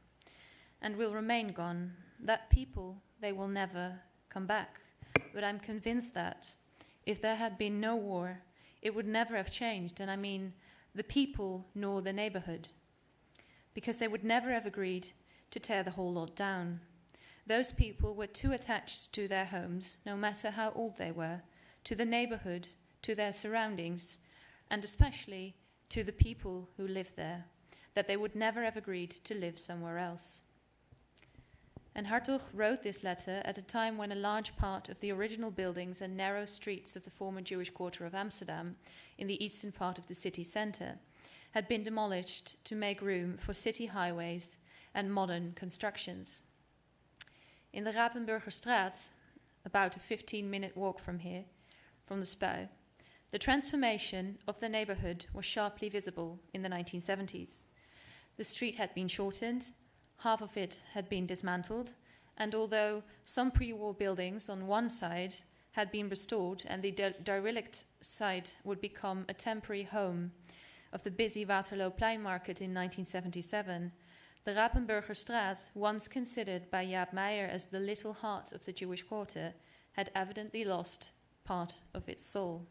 S4: and will remain gone. That people, they will never come back. But I'm convinced that if there had been no war, it would never have changed. And I mean the people nor the neighborhood, because they would never have agreed to tear the whole lot down. those people were too attached to their homes, no matter how old they were, to the neighborhood, to their surroundings, and especially to the people who lived there, that they would never have agreed to live somewhere else. And Hartog wrote this letter at a time when a large part of the original buildings and narrow streets of the former Jewish quarter of Amsterdam, in the eastern part of the city centre, had been demolished to make room for city highways and modern constructions. In the Rapenburgerstraat, about a 15-minute walk from here, from the Spui, the transformation of the neighbourhood was sharply visible in the 1970s. The street had been shortened, half of it had been dismantled, and although some pre-war buildings on one side had been restored and the derelict site would become a temporary home of the busy Waterlooplein market in 1977, the Rapenburgerstraat, once considered by Jaap Meijer as the little heart of the Jewish quarter, had evidently lost part of its soul.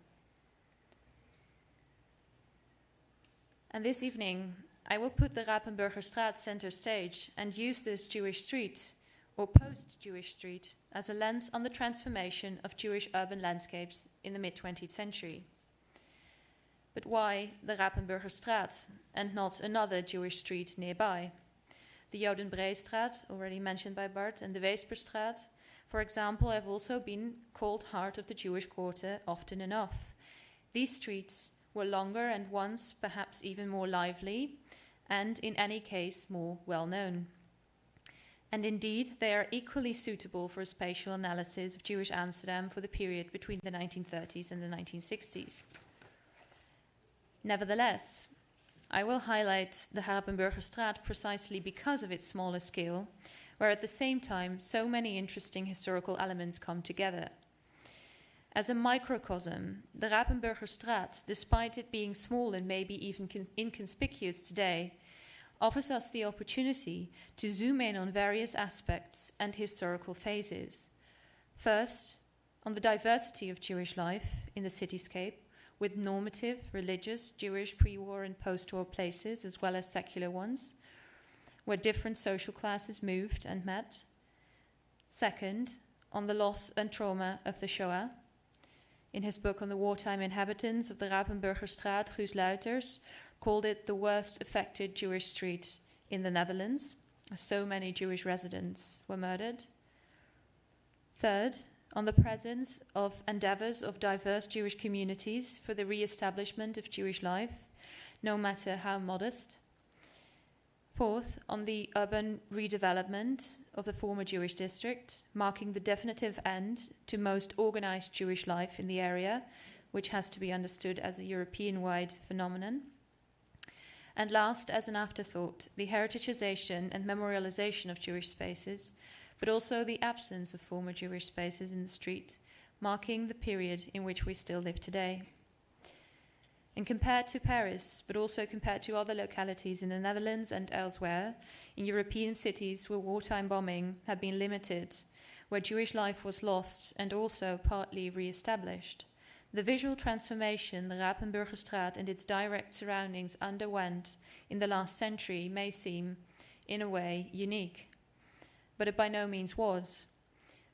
S4: And this evening, I will put the Rapenburgerstraat center stage and use this Jewish street, or post-Jewish street, as a lens on the transformation of Jewish urban landscapes in the mid-20th century. But why the Rapenburgerstraat and not another Jewish street nearby? The Jodenbreestraat, already mentioned by Bart, and the Weesperstraat, for example, have also been called heart of the Jewish quarter often enough. These streets were longer and once perhaps even more lively, and in any case more well-known. And indeed, they are equally suitable for a spatial analysis of Jewish Amsterdam for the period between the 1930s and the 1960s. Nevertheless, I will highlight the Rapenburgerstraat precisely because of its smaller scale, where at the same time so many interesting historical elements come together. As a microcosm, the Rapenburgerstraat, despite it being small and maybe even inconspicuous today, offers us the opportunity to zoom in on various aspects and historical phases. First, on the diversity of Jewish life in the cityscape, with normative, religious, Jewish pre-war and post-war places, as well as secular ones, where different social classes moved and met. Second, on the loss and trauma of the Shoah. In his book on the wartime inhabitants of the Rapenburgerstraat, Guus Luiters called it the worst affected Jewish street in the Netherlands, as so many Jewish residents were murdered. Third, on the presence of endeavors of diverse Jewish communities for the re-establishment of Jewish life, no matter how modest. Fourth, on the urban redevelopment of the former Jewish district, marking the definitive end to most organized Jewish life in the area, which has to be understood as a European-wide phenomenon. And last, as an afterthought, the heritagization and memorialization of Jewish spaces, but also the absence of former Jewish spaces in the street, marking the period in which we still live today. And compared to Paris, but also compared to other localities in the Netherlands and elsewhere, in European cities where wartime bombing had been limited, where Jewish life was lost and also partly re-established, the visual transformation the Rapenburgerstraat and its direct surroundings underwent in the last century may seem, in a way, unique. But it by no means was.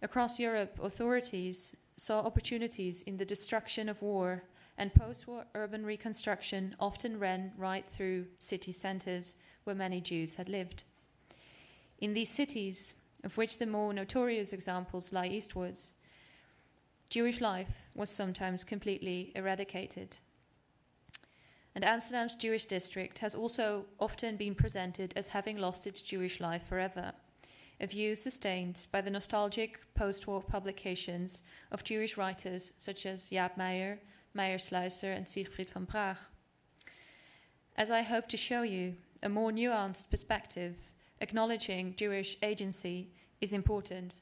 S4: Across Europe, authorities saw opportunities in the destruction of war, and post-war urban reconstruction often ran right through city centres where many Jews had lived. In these cities, of which the more notorious examples lie eastwards, Jewish life was sometimes completely eradicated. And Amsterdam's Jewish district has also often been presented as having lost its Jewish life forever, a view sustained by the nostalgic post-war publications of Jewish writers such as Jaap Meijer, Meijer Sluiser, and Siegfried van Praag. As I hope to show you, a more nuanced perspective, acknowledging Jewish agency, is important.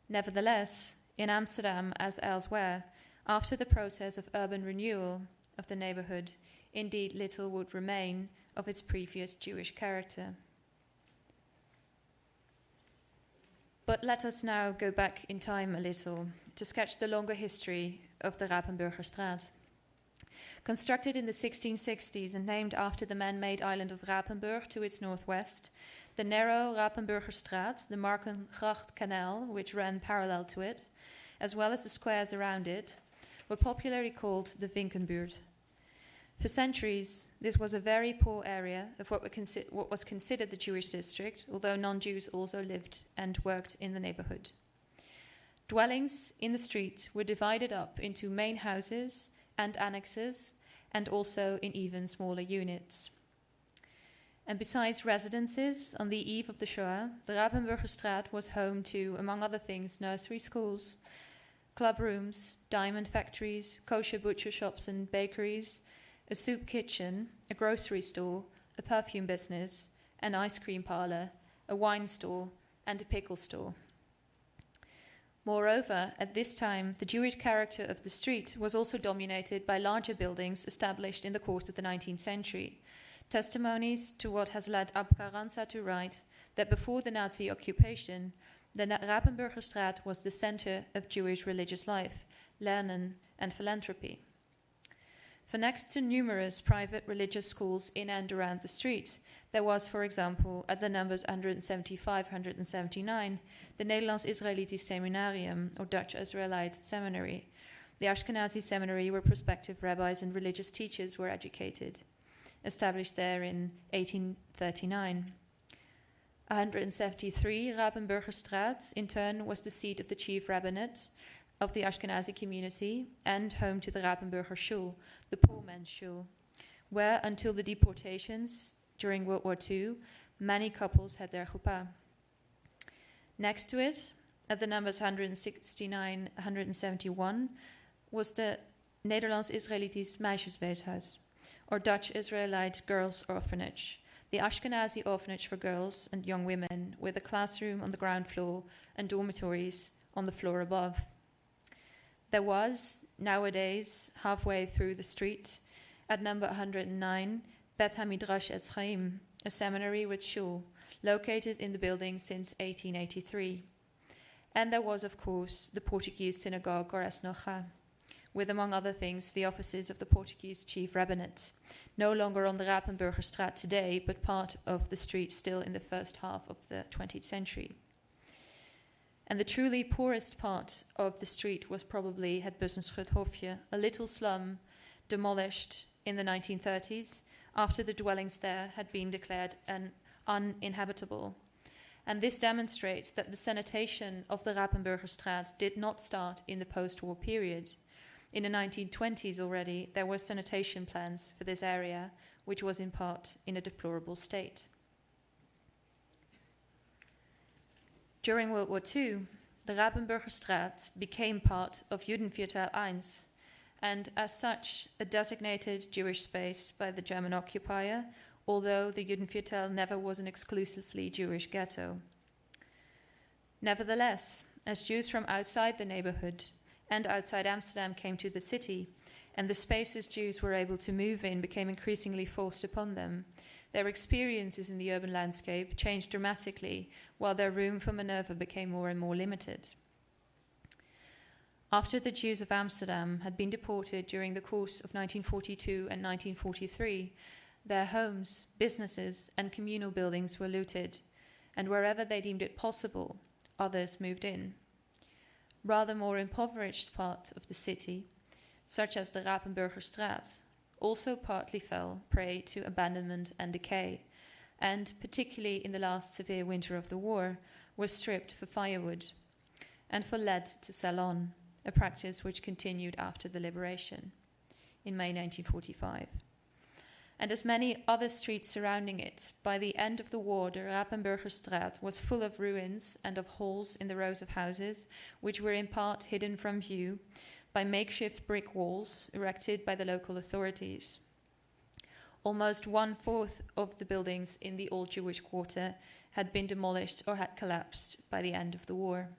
S4: Nevertheless, in Amsterdam as elsewhere, after the process of urban renewal of the neighborhood, indeed little would remain of its previous Jewish character. But let us now go back in time a little to sketch the longer history of the Rapenburgerstraat. Constructed in the 1660s and named after the man-made island of Rapenburg to its northwest, the narrow Rapenburgerstraat, the Markengracht Canal, which ran parallel to it, as well as the squares around it, were popularly called the Vinkenbuurt. For centuries, this was a very poor area of what was considered the Jewish district, although non-Jews also lived and worked in the neighborhood. Dwellings in the street were divided up into main houses and annexes, and also in even smaller units. And besides residences, on the eve of the Shoah, the Rapenburgerstraat was home to, among other things, nursery schools, club rooms, diamond factories, kosher butcher shops and bakeries, a soup kitchen, a grocery store, a perfume business, an ice cream parlor, a wine store, and a pickle store. Moreover, at this time, the Jewish character of the street was also dominated by larger buildings established in the course of the 19th century. Testimonies to what has led Abka Ransa to write that before the Nazi occupation, the Rapenburgerstraat was the center of Jewish religious life, lernen, and philanthropy. For next to numerous private religious schools in and around the street, there was, for example, at the numbers 175, 179, the Nederlands-Israelitisch Seminarium, or Dutch Israelite Seminary, the Ashkenazi seminary where prospective rabbis and religious teachers were educated, established there in 1839. 173, Rapenburgerstraat, in turn, was the seat of the chief rabbinate of the Ashkenazi community and home to the Rapenburger Shul, the poor man's shul, where, until the deportations during World War II, many couples had their chuppah. Next to it, at the numbers 169, 171, was the Nederlands-Israelitisch Meisjesweeshuis, or Dutch Israelite Girls' Orphanage, the Ashkenazi orphanage for girls and young women, with a classroom on the ground floor and dormitories on the floor above. There was, nowadays, halfway through the street, at number 109, Bet HaMidrash Etz Chaim, a seminary with shul, located in the building since 1883. And there was, of course, the Portuguese synagogue or Esnocha, with, among other things, the offices of the Portuguese chief rabbinate, no longer on the Rapenburgerstraat today, but part of the street still in the first half of the 20th century. And the truly poorest part of the street was probably Het Bussenschut-Hofje, a little slum demolished in the 1930s after the dwellings there had been declared uninhabitable. And this demonstrates that the sanitation of the Rapenburgerstraat did not start in the post-war period. In the 1920s already, there were sanitation plans for this area, which was in part in a deplorable state. During World War II, the Rapenburgerstraat became part of Judenviertel I, and as such, a designated Jewish space by the German occupier, although the Judenviertel never was an exclusively Jewish ghetto. Nevertheless, as Jews from outside the neighborhood and outside Amsterdam came to the city, and the spaces Jews were able to move in became increasingly forced upon them, their experiences in the urban landscape changed dramatically, while their room for maneuver became more and more limited. After the Jews of Amsterdam had been deported during the course of 1942 and 1943, their homes, businesses, and communal buildings were looted, and wherever they deemed it possible, others moved in. Rather more impoverished parts of the city, such as the Rapenburgerstraat, also partly fell prey to abandonment and decay, and, particularly in the last severe winter of the war, were stripped for firewood and for lead to sell on, a practice which continued after the liberation in May 1945. And as many other streets surrounding it, by the end of the war, the Rapenburgerstraat was full of ruins and of holes in the rows of houses, which were in part hidden from view by makeshift brick walls erected by the local authorities. Almost 1/4 of the buildings in the old Jewish quarter had been demolished or had collapsed by the end of the war.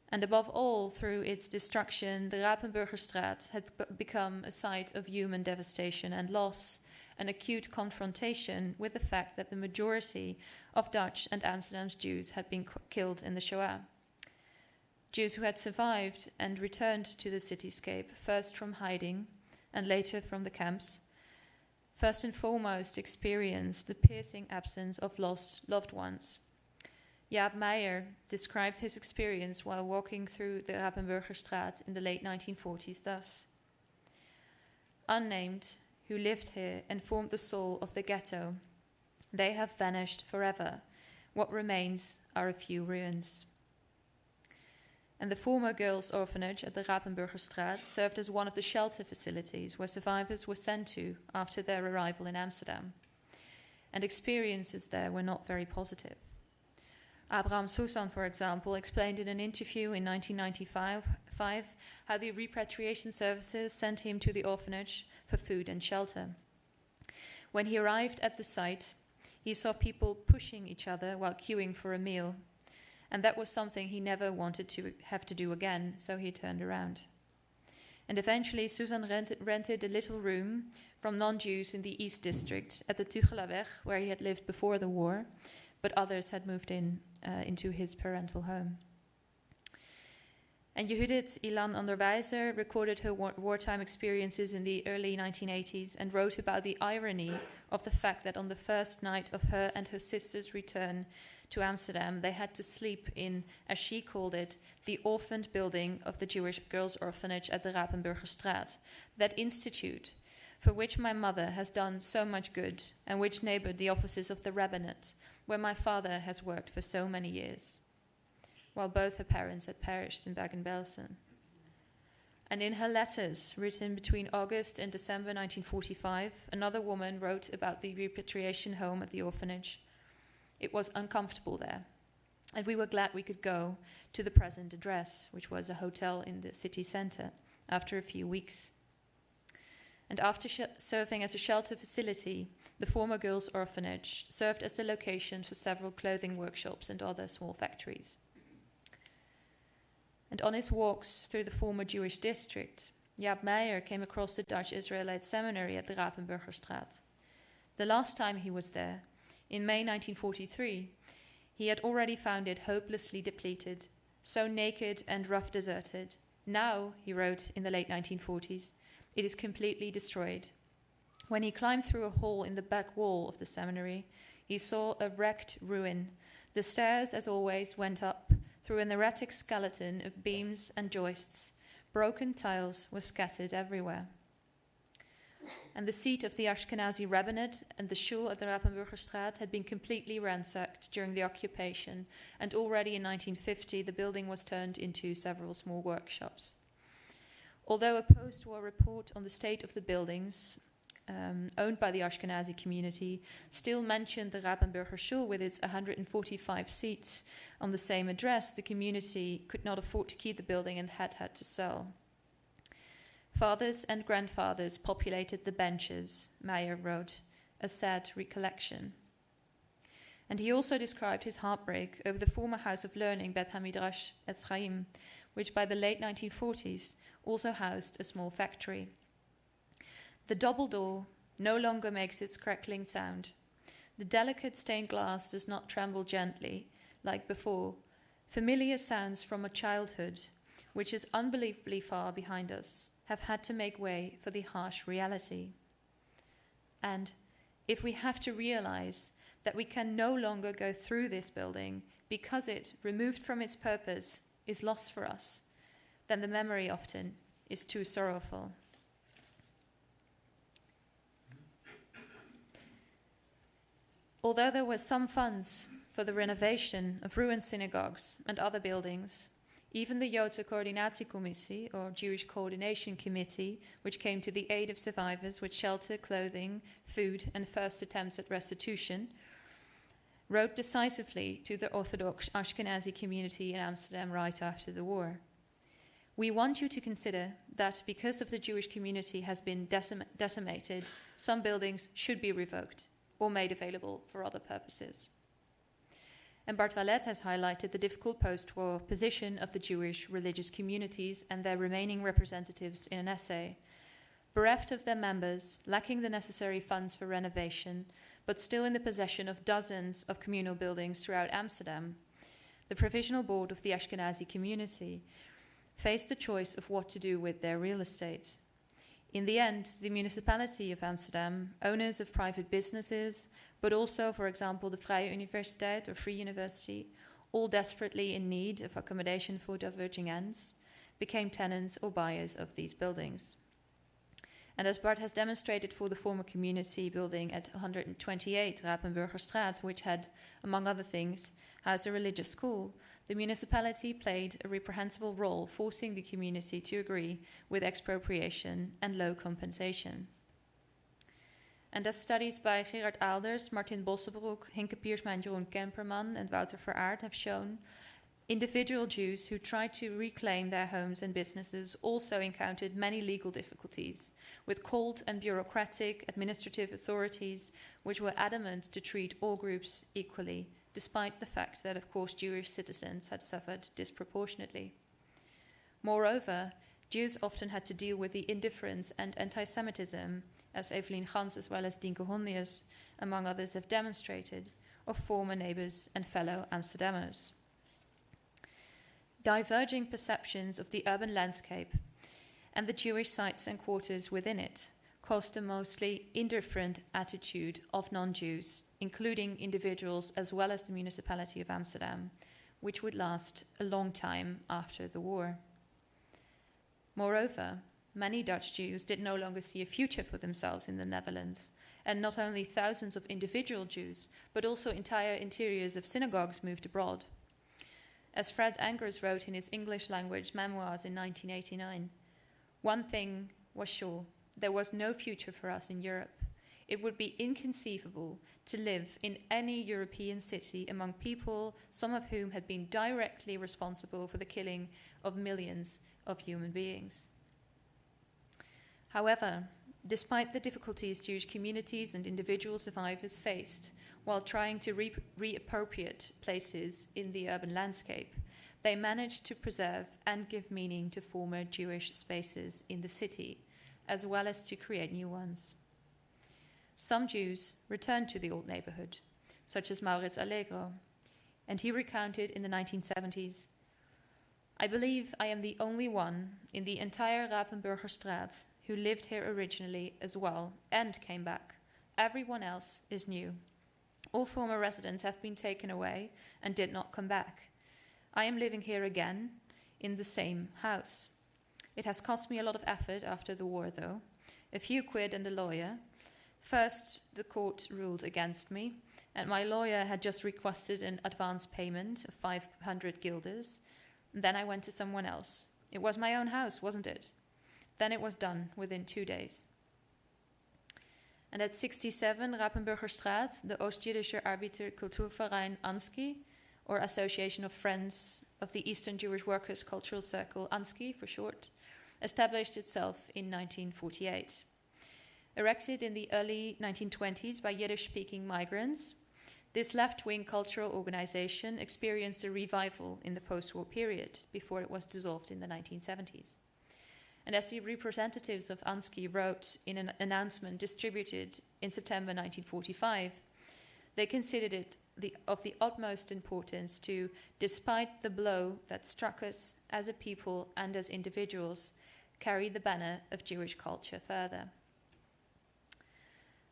S4: And above all, through its destruction, the Rapenburgerstraat had become a site of human devastation and loss, an acute confrontation with the fact that the majority of Dutch and Amsterdam's Jews had been killed in the Shoah. Jews who had survived and returned to the cityscape, first from hiding and later from the camps, first and foremost experienced the piercing absence of lost loved ones. Jaap Meijer described his experience while walking through the Rapenburgerstraat in the late 1940s thus: "Unnamed, who lived here and formed the soul of the ghetto, they have vanished forever. What remains are a few ruins." And the former girls' orphanage at the Rapenburgerstraat served as one of the shelter facilities where survivors were sent to after their arrival in Amsterdam. And experiences there were not very positive. Abraham Susan, for example, explained in an interview in 1995 how the repatriation services sent him to the orphanage for food and shelter. When he arrived at the site, he saw people pushing each other while queuing for a meal, and that was something he never wanted to have to do again, so he turned around. And eventually Susan rented a little room from non-Jews in the East District at the Tuchelerweg, where he had lived before the war, but others had moved into his parental home. And Judith Ilan Onderwijzer recorded her wartime experiences in the early 1980s and wrote about the irony of the fact that on the first night of her and her sister's return to Amsterdam, they had to sleep in, as she called it, the orphaned building of the Jewish girls' orphanage at the Rapenburgerstraat, that institute for which my mother has done so much good and which neighbored the offices of the rabbinate, where my father has worked for so many years, while both her parents had perished in Bergen-Belsen. And in her letters, written between August and December 1945, another woman wrote about the repatriation home at the orphanage. It was uncomfortable there, and we were glad we could go to the present address, which was a hotel in the city centre, after a few weeks. And after serving as a shelter facility, the former girls' orphanage served as the location for several clothing workshops and other small factories. And on his walks through the former Jewish district, Jaap Meijer came across the Dutch Israelite seminary at the Rapenburgerstraat. The last time he was there, in May 1943, he had already found it hopelessly depleted, so naked and rough deserted. Now, he wrote in the late 1940s, it is completely destroyed. When he climbed through a hole in the back wall of the seminary, he saw a wrecked ruin. The stairs, as always, went up through an erratic skeleton of beams and joists. Broken tiles were scattered everywhere. And the seat of the Ashkenazi rabbinate and the shul at the Rapenburgerstraat had been completely ransacked during the occupation, and already in 1950 the building was turned into several small workshops. Although a post-war report on the state of the buildings, owned by the Ashkenazi community, still mentioned the Rapenburger Shul with its 145 seats on the same address, the community could not afford to keep the building and had to sell. Fathers and grandfathers populated the benches, Meijer wrote, a sad recollection. And he also described his heartbreak over the former house of learning, Beth Hamidrash et Chaim, which by the late 1940s also housed a small factory. The double door no longer makes its crackling sound. The delicate stained glass does not tremble gently, like before. Familiar sounds from a childhood, which is unbelievably far behind us, have had to make way for the harsh reality. And if we have to realize that we can no longer go through this building because it, removed from its purpose, is lost for us, then the memory often is too sorrowful. Although there were some funds for the renovation of ruined synagogues and other buildings, even the Joodse Coördinatiecommissie, or Jewish Coordination Committee, which came to the aid of survivors with shelter, clothing, food, and first attempts at restitution, wrote decisively to the Orthodox Ashkenazi community in Amsterdam right after the war. We want you to consider that because of the Jewish community has been decimated, some buildings should be revoked or made available for other purposes. And Bart Wallet has highlighted the difficult post-war position of the Jewish religious communities and their remaining representatives in an essay. Bereft of their members, lacking the necessary funds for renovation, but still in the possession of dozens of communal buildings throughout Amsterdam, the Provisional Board of the Ashkenazi community faced the choice of what to do with their real estate. In the end, the municipality of Amsterdam, owners of private businesses, but also, for example, the Vrije Universiteit or Free University, all desperately in need of accommodation for diverging ends, became tenants or buyers of these buildings. And as Bart has demonstrated for the former community building at 128 Rapenburgerstraat, which had, among other things, housed a religious school, the municipality played a reprehensible role, forcing the community to agree with expropriation and low compensation. And as studies by Gerard Aalders, Martin Bossebroek, Hinke Piersma and Jeroen Kemperman and Wouter Veraard have shown, individual Jews who tried to reclaim their homes and businesses also encountered many legal difficulties, with cold and bureaucratic administrative authorities which were adamant to treat all groups equally, despite the fact that, of course, Jewish citizens had suffered disproportionately. Moreover, Jews often had to deal with the indifference and anti-Semitism, as Evelien Gans as well as Dienke Hondius, among others, have demonstrated, of former neighbours and fellow Amsterdammers. Diverging perceptions of the urban landscape and the Jewish sites and quarters within it caused a mostly indifferent attitude of non-Jews, including individuals as well as the municipality of Amsterdam, which would last a long time after the war. Moreover, many Dutch Jews did no longer see a future for themselves in the Netherlands, and not only thousands of individual Jews, but also entire interiors of synagogues moved abroad. As Fred Angers wrote in his English language memoirs in 1989, one thing was sure, there was no future for us in Europe. It would be inconceivable to live in any European city among people, some of whom had been directly responsible for the killing of millions of human beings. However, despite the difficulties Jewish communities and individual survivors faced while trying to reappropriate places in the urban landscape, they managed to preserve and give meaning to former Jewish spaces in the city, as well as to create new ones. Some Jews returned to the old neighborhood, such as Maurits Allegro, and he recounted in the 1970s, "I believe I am the only one in the entire Rapenburgerstraat who lived here originally as well and came back. Everyone else is new. All former residents have been taken away and did not come back. I am living here again in the same house. It has cost me a lot of effort after the war, though. A few quid and a lawyer. First, the court ruled against me, and my lawyer had just requested an advance payment of 500 guilders. Then I went to someone else. It was my own house, wasn't it? Then it was done within 2 days." And at 67 Rapenburgerstraat, the Oost-Jiddische Arbeiter Kulturverein Ansky, or Association of Friends of the Eastern Jewish Workers' Cultural Circle, Ansky for short, established itself in 1948. Erected in the early 1920s by Yiddish-speaking migrants, this left-wing cultural organization experienced a revival in the post-war period before it was dissolved in the 1970s. And as the representatives of Ansky wrote in an announcement distributed in September 1945, they considered it of the utmost importance to, despite the blow that struck us as a people and as individuals, carry the banner of Jewish culture further.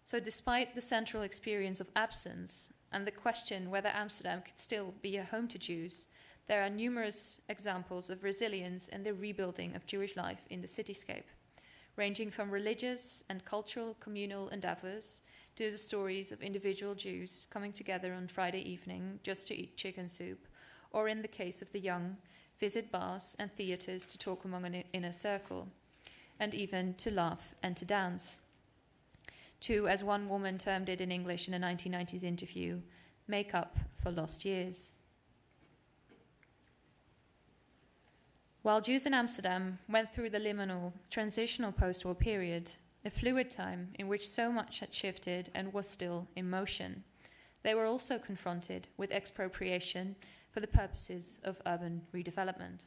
S4: So despite the central experience of absence and the question whether Amsterdam could still be a home to Jews, there are numerous examples of resilience and the rebuilding of Jewish life in the cityscape, ranging from religious and cultural communal endeavors to the stories of individual Jews coming together on Friday evening just to eat chicken soup, or in the case of the young, visit bars and theatres to talk among an inner circle, and even to laugh and to dance. To, as one woman termed it in English in a 1990s interview, make up for lost years. While Jews in Amsterdam went through the liminal, transitional post-war period, a fluid time in which so much had shifted and was still in motion, they were also confronted with expropriation for the purposes of urban redevelopment.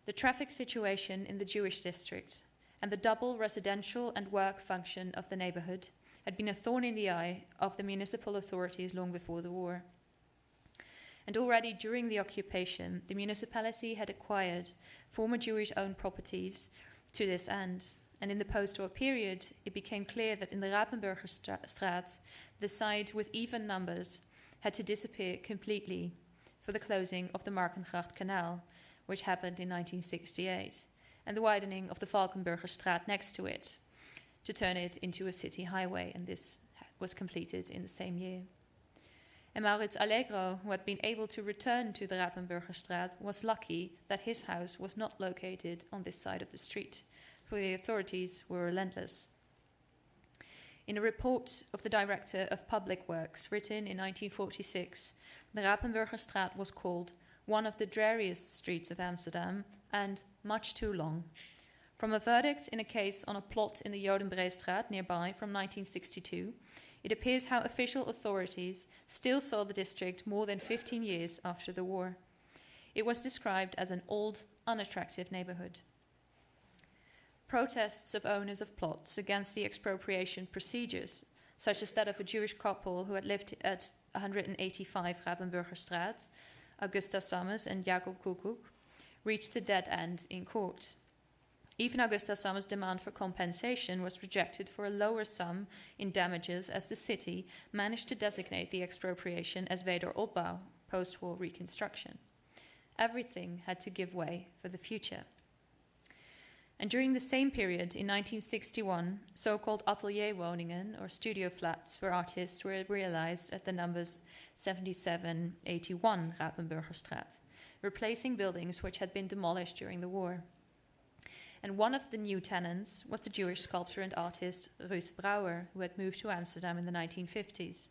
S4: The traffic situation in the Jewish district and the double residential and work function of the neighborhood had been a thorn in the eye of the municipal authorities long before the war. And already during the occupation, the municipality had acquired former Jewish-owned properties to this end, And in the post-war period, it became clear that in the Rapenburgerstraat, the side with even numbers had to disappear completely for the closing of the Markengracht Canal, which happened in 1968, and the widening of the Valkenburgerstraat next to it, to turn it into a city highway, and this was completed in the same year. And Maurits Allegro, who had been able to return to the Rapenburgerstraat, was lucky that his house was not located on this side of the street, for the authorities were relentless. In a report of the Director of Public Works written in 1946, the Rapenburgerstraat was called one of the dreariest streets of Amsterdam and much too long. From a verdict in a case on a plot in the Jodenbreestraat nearby from 1962, it appears how official authorities still saw the district more than 15 years after the war. It was described as an old, unattractive neighborhood. Protests of owners of plots against the expropriation procedures, such as that of a Jewish couple who had lived at 185 Rapenburgerstraat, Augusta Summers and Jacob Koekoek, reached a dead end in court. Even Augusta Summers' demand for compensation was rejected for a lower sum in damages, as the city managed to designate the expropriation as wederopbouw, post-war reconstruction. Everything had to give way for the future. And during the same period, in 1961, so-called atelierwoningen, or studio flats for artists, were realized at the numbers 7781 Rapenburgerstraat, replacing buildings which had been demolished during the war. And one of the new tenants was the Jewish sculptor and artist Ruth Brouwer, who had moved to Amsterdam in the 1950s.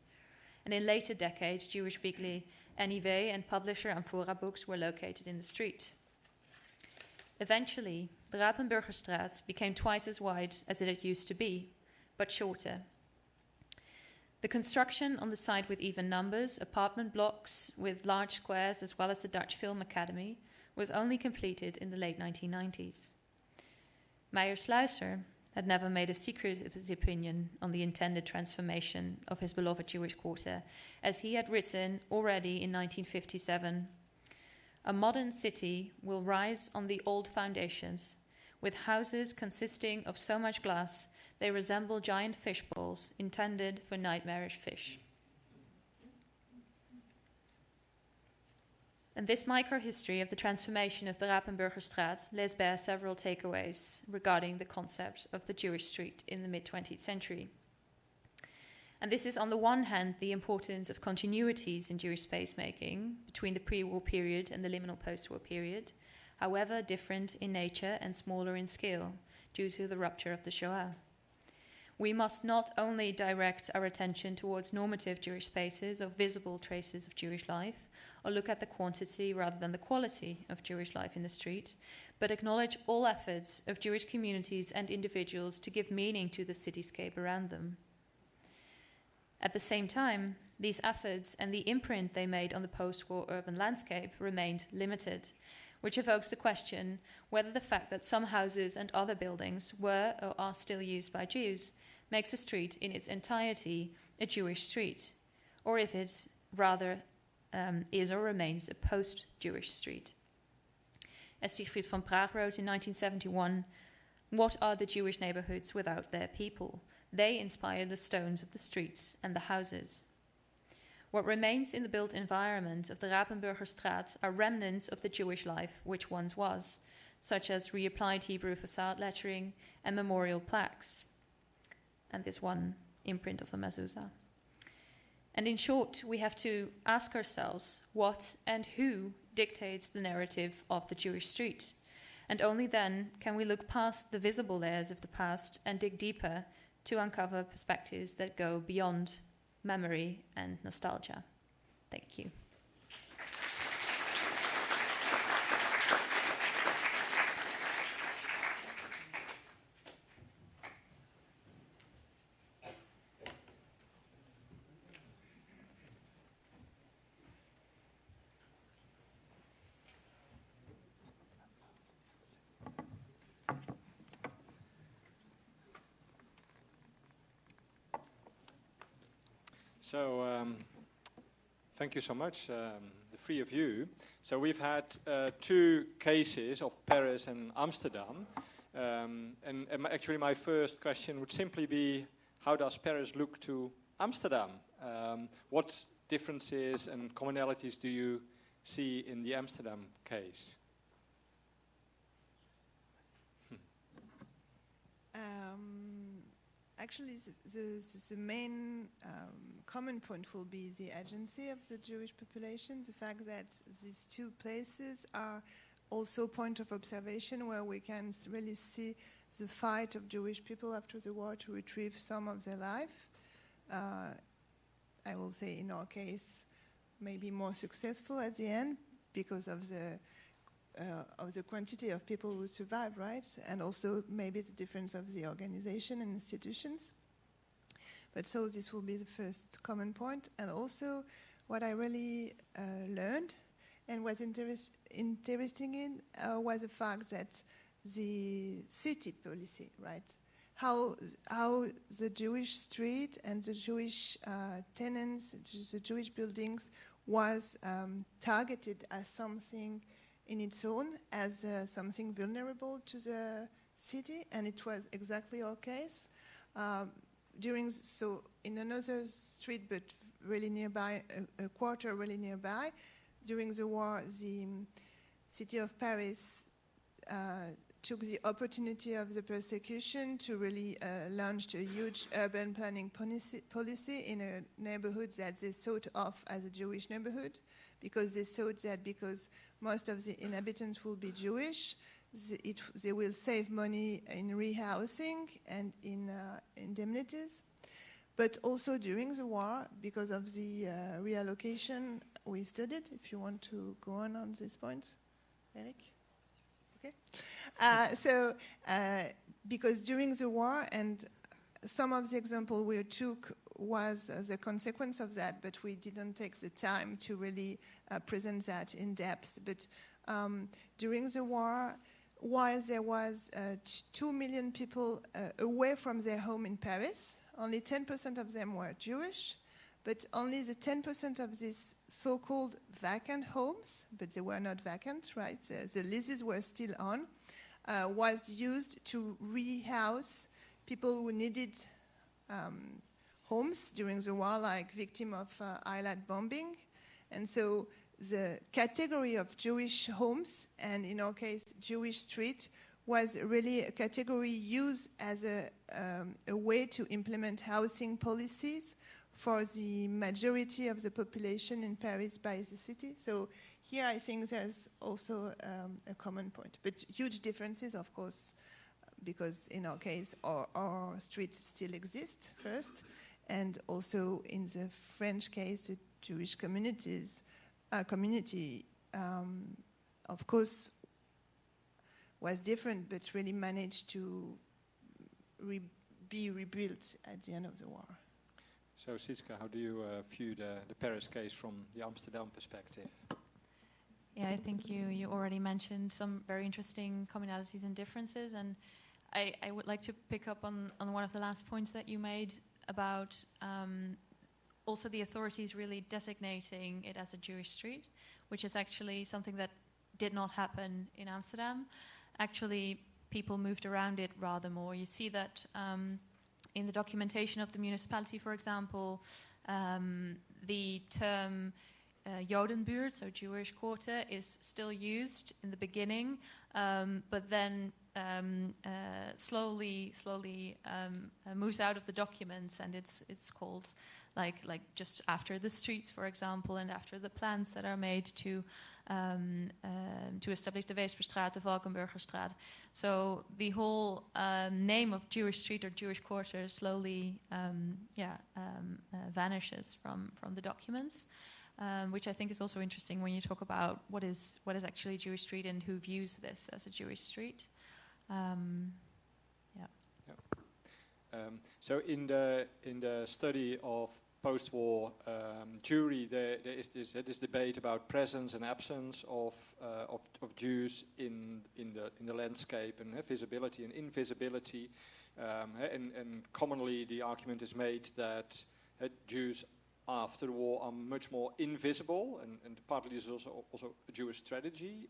S4: And in later decades, Jewish weekly NIW and publisher Amphora Books were located in the street. Eventually, the Rapenburgerstraat became twice as wide as it had used to be, but shorter. The construction on the side with even numbers, apartment blocks with large squares, as well as the Dutch Film Academy, was only completed in the late 1990s. Meyer Sluiser had never made a secret of his opinion on the intended transformation of his beloved Jewish quarter, as he had written already in 1957, "A modern city will rise on the old foundations, with houses consisting of so much glass they resemble giant fish bowls intended for nightmarish fish." And this microhistory of the transformation of the Rapenburgerstraat lays bare several takeaways regarding the concept of the Jewish street in the mid-20th century. And this is, on the one hand, the importance of continuities in Jewish space-making between the pre-war period and the liminal post-war period, however different in nature and smaller in scale due to the rupture of the Shoah. We must not only direct our attention towards normative Jewish spaces or visible traces of Jewish life, or look at the quantity rather than the quality of Jewish life in the street, but acknowledge all efforts of Jewish communities and individuals to give meaning to the cityscape around them. At the same time, these efforts and the imprint they made on the post-war urban landscape remained limited, which evokes the question whether the fact that some houses and other buildings were or are still used by Jews makes a street in its entirety a Jewish street, or if it rather is or remains a post-Jewish street. As Siegfried von Praag wrote in 1971, "What are the Jewish neighborhoods without their people? They inspire the stones of the streets and the houses." What remains in the built environment of the Rapenburgerstraat are remnants of the Jewish life which once was, such as reapplied Hebrew facade lettering and memorial plaques, and this one imprint of a mezuzah. And in short, we have to ask ourselves what and who dictates the narrative of the Jewish street. And only then can we look past the visible layers of the past and dig deeper to uncover perspectives that go beyond memory and nostalgia. Thank you.
S1: So, thank you so much, the three of you. So we've had two cases of Paris and Amsterdam. Actually, my first question would simply be, how does Paris look to Amsterdam? What differences and commonalities do you see in the Amsterdam case?
S2: Actually, the main common point will be the agency of the Jewish population, the fact that these two places are also point of observation where we can really see the fight of Jewish people after the war to retrieve some of their life. I will say in our case, maybe more successful at the end because of the quantity of people who survived, right? And also maybe the difference of the organization and institutions. But so this will be the first common point. And also what I really learned and was interesting in was the fact that the city policy, right? How the Jewish street and the Jewish tenants, the Jewish buildings was targeted as something in its own, as something vulnerable to the city, and it was exactly our case. So in another street, but really nearby, a quarter really nearby, during the war, the city of Paris took the opportunity of the persecution to really launch a huge urban planning policy in a neighborhood that they thought of as a Jewish neighborhood, because they thought that because most of the inhabitants will be Jewish, they will save money in rehousing and in indemnities. But also during the war, because of the reallocation we studied, if you want to go on this point, Eric? Okay. Because during the war, and some of the example we took was the consequence of that, but we didn't take the time to really present that in depth. But during the war, while there was 2 million people away from their home in Paris, only 10% of them were Jewish, but only the 10% of these so-called vacant homes, but they were not vacant, right? The leases were still on, was used to rehouse people who needed homes during the war, like victim of Eilat bombing. And so the category of Jewish homes, and in our case, Jewish street, was really a category used as a way to implement housing policies for the majority of the population in Paris by the city. So here I think there's also a common point. But huge differences, of course, because in our case, our streets still exist first, and also in the French case, the Jewish community, of course, was different, but really managed to be rebuilt at the end of the war.
S1: So, Siska, how do you view the Paris case from the Amsterdam perspective?
S4: Yeah, I think you already mentioned some very interesting commonalities and differences, and I would like to pick up on one of the last points that you made about also the authorities really designating it as a Jewish street, which is actually something that did not happen in Amsterdam. Actually, people moved around it rather more. You see that in the documentation of the municipality, for example, the term Jodenbuurt, so Jewish quarter, is still used in the beginning, but then slowly moves out of the documents, and it's called like just after the streets, for example, and after the plans that are made to establish the Weesperstraat, the Valkenburgerstraat. So the whole name of Jewish street or Jewish quarter slowly vanishes from the documents, which I think is also interesting when you talk about what is actually Jewish street and who views this as a Jewish street.
S1: So in the study of post-war Jewry, there is this debate about presence and absence of Jews in the landscape, and visibility and invisibility, and commonly the argument is made that Jews after the war are much more invisible, and partly this is also a Jewish strategy,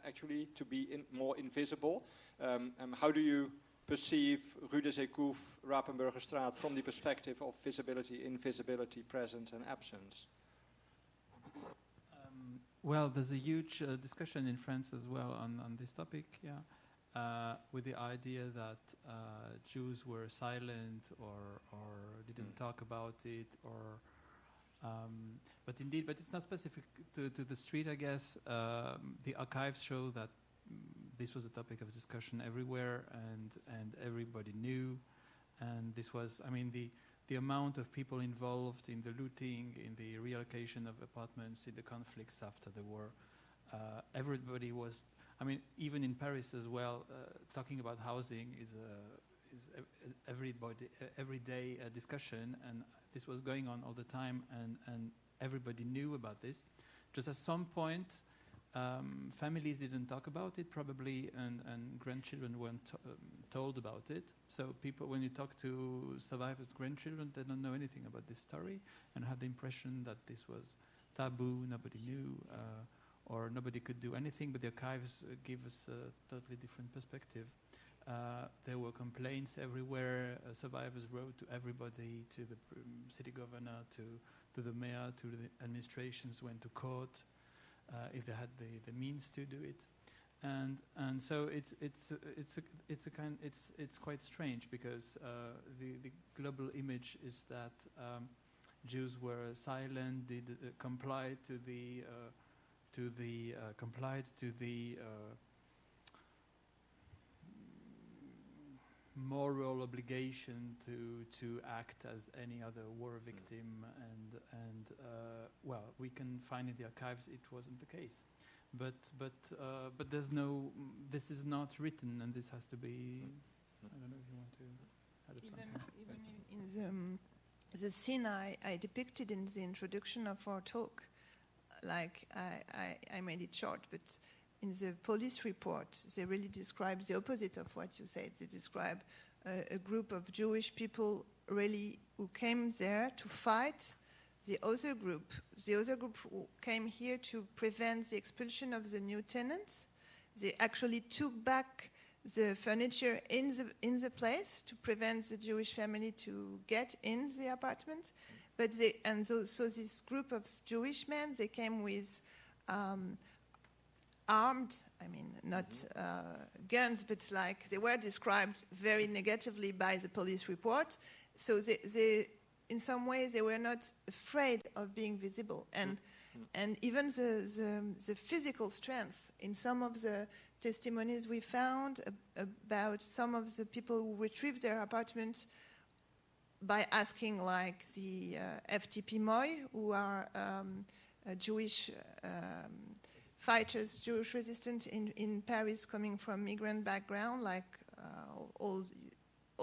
S1: actually, to be more invisible. How do you perceive Rue des Écoufes, Rapenburgerstraat from the perspective of visibility, invisibility, presence and absence?
S3: Well, there's a huge discussion in France as well on this topic, with the idea that Jews were silent or didn't talk about it, or but it's not specific to the street, I guess. The archives show that this was a topic of discussion everywhere, and everybody knew, and this was, I mean, the amount of people involved in the looting, in the reallocation of apartments, in the conflicts after the war, everybody was, I mean, even in Paris as well, talking about housing is everyday discussion, and this was going on all the time, and everybody knew about this. Just at some point, families didn't talk about it probably, and grandchildren weren't told about it. So people, when you talk to survivors' grandchildren, they don't know anything about this story and have the impression that this was taboo, nobody knew, or nobody could do anything. But the archives give us a totally different perspective. There were complaints everywhere. Survivors wrote to everybody, to the city governor, to the mayor, to the administrations, went to court. If they had the means to do it, and so it's quite strange, because the global image is that Jews were silent, complied to the moral obligation to act as any other war victim, and well, we can find in the archives it wasn't the case, but there's no, this is not written, and this has to be. I don't know if you want to add up something.
S2: Even in the scene I depicted in the introduction of our talk, like I made it short, but in the police report, they really describe the opposite of what you said. They describe a group of Jewish people really who came there to fight the other group. The other group who came here to prevent the expulsion of the new tenants. They actually took back the furniture in the place to prevent the Jewish family to get in the apartment. But so this group of Jewish men, they came with armed, I mean, not guns, but like they were described very negatively by the police report. So they in some ways, they were not afraid of being visible. And even the physical strength in some of the testimonies we found about some of the people who retrieved their apartment by asking, like the FTP Moy, who are Jewish fighters, Jewish resistance in Paris, coming from migrant background, like all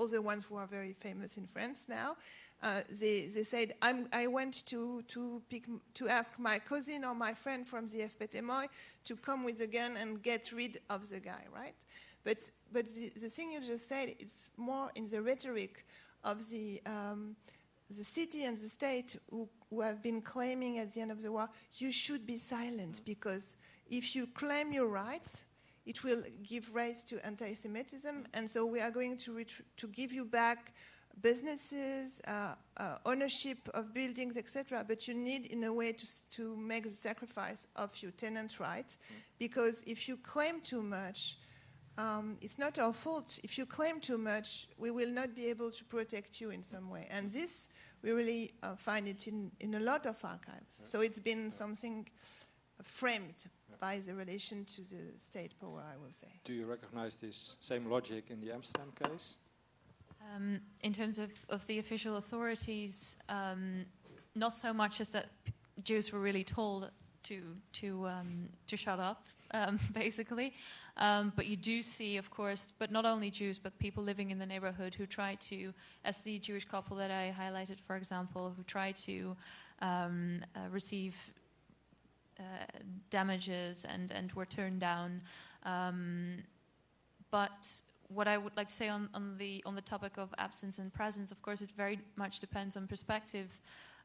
S2: the ones who are very famous in France now. They said, I went to ask my cousin or my friend from the FPT Moy to come with a gun and get rid of the guy, right? But the thing you just said, it's more in the rhetoric of the city and the state who have been claiming at the end of the war, you should be silent, because if you claim your rights, it will give rise to anti-Semitism, and so we are going to give you back businesses, ownership of buildings, etc. But you need, in a way, to make the sacrifice of your tenant right, because if you claim too much, it's not our fault. If you claim too much, we will not be able to protect you in some way. And this, we really find it in a lot of archives. Yeah. So it's been something framed by the relation to the state power, I will say.
S1: Do you recognize this same logic in the Amsterdam case?
S4: In terms of the official authorities, not so much as that Jews were really told to shut up, basically. But you do see, of course, but not only Jews, but people living in the neighborhood who try to, as the Jewish couple that I highlighted, for example, who try to receive damages and were turned down. But what I would like to say on the topic of absence and presence, of course, it very much depends on perspective.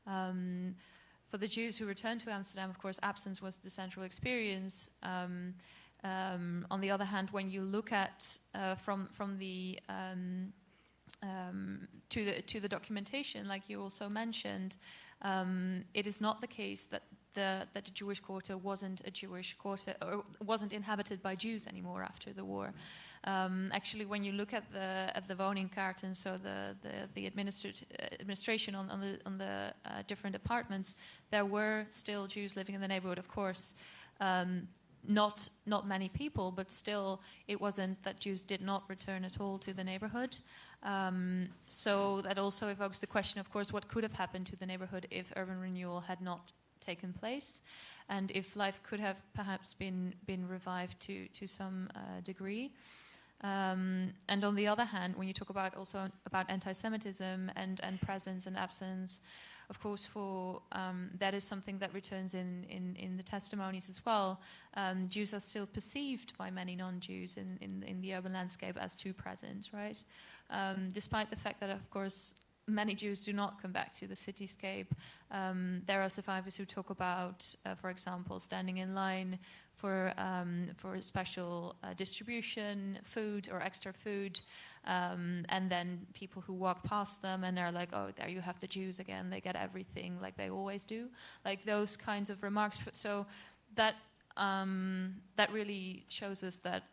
S4: For the Jews who returned to Amsterdam, of course, absence was the central experience. On the other hand, when you look at from the to the documentation, like you also mentioned, it is not the case that the Jewish quarter wasn't a Jewish quarter or wasn't inhabited by Jews anymore after the war. Actually, when you look at the woningkaarten, so the administration on the different apartments, there were still Jews living in the neighborhood. Of course, not many people, but still, it wasn't that Jews did not return at all to the neighborhood. So that also evokes the question, of course, what could have happened to the neighborhood if urban renewal had not taken place, and if life could have perhaps been revived to some degree. And on the other hand, when you talk about anti-Semitism and presence and absence, of course, that is something that returns in the testimonies as well. Jews are still perceived by many non-Jews in the urban landscape as too present, right? Despite the fact that, of course, many Jews do not come back to the cityscape. There are survivors who talk about, for example, standing in line for special distribution, food or extra food, and then people who walk past them and they're like, oh, there you have the Jews again, they get everything like they always do. Like those kinds of remarks. So that really shows us that,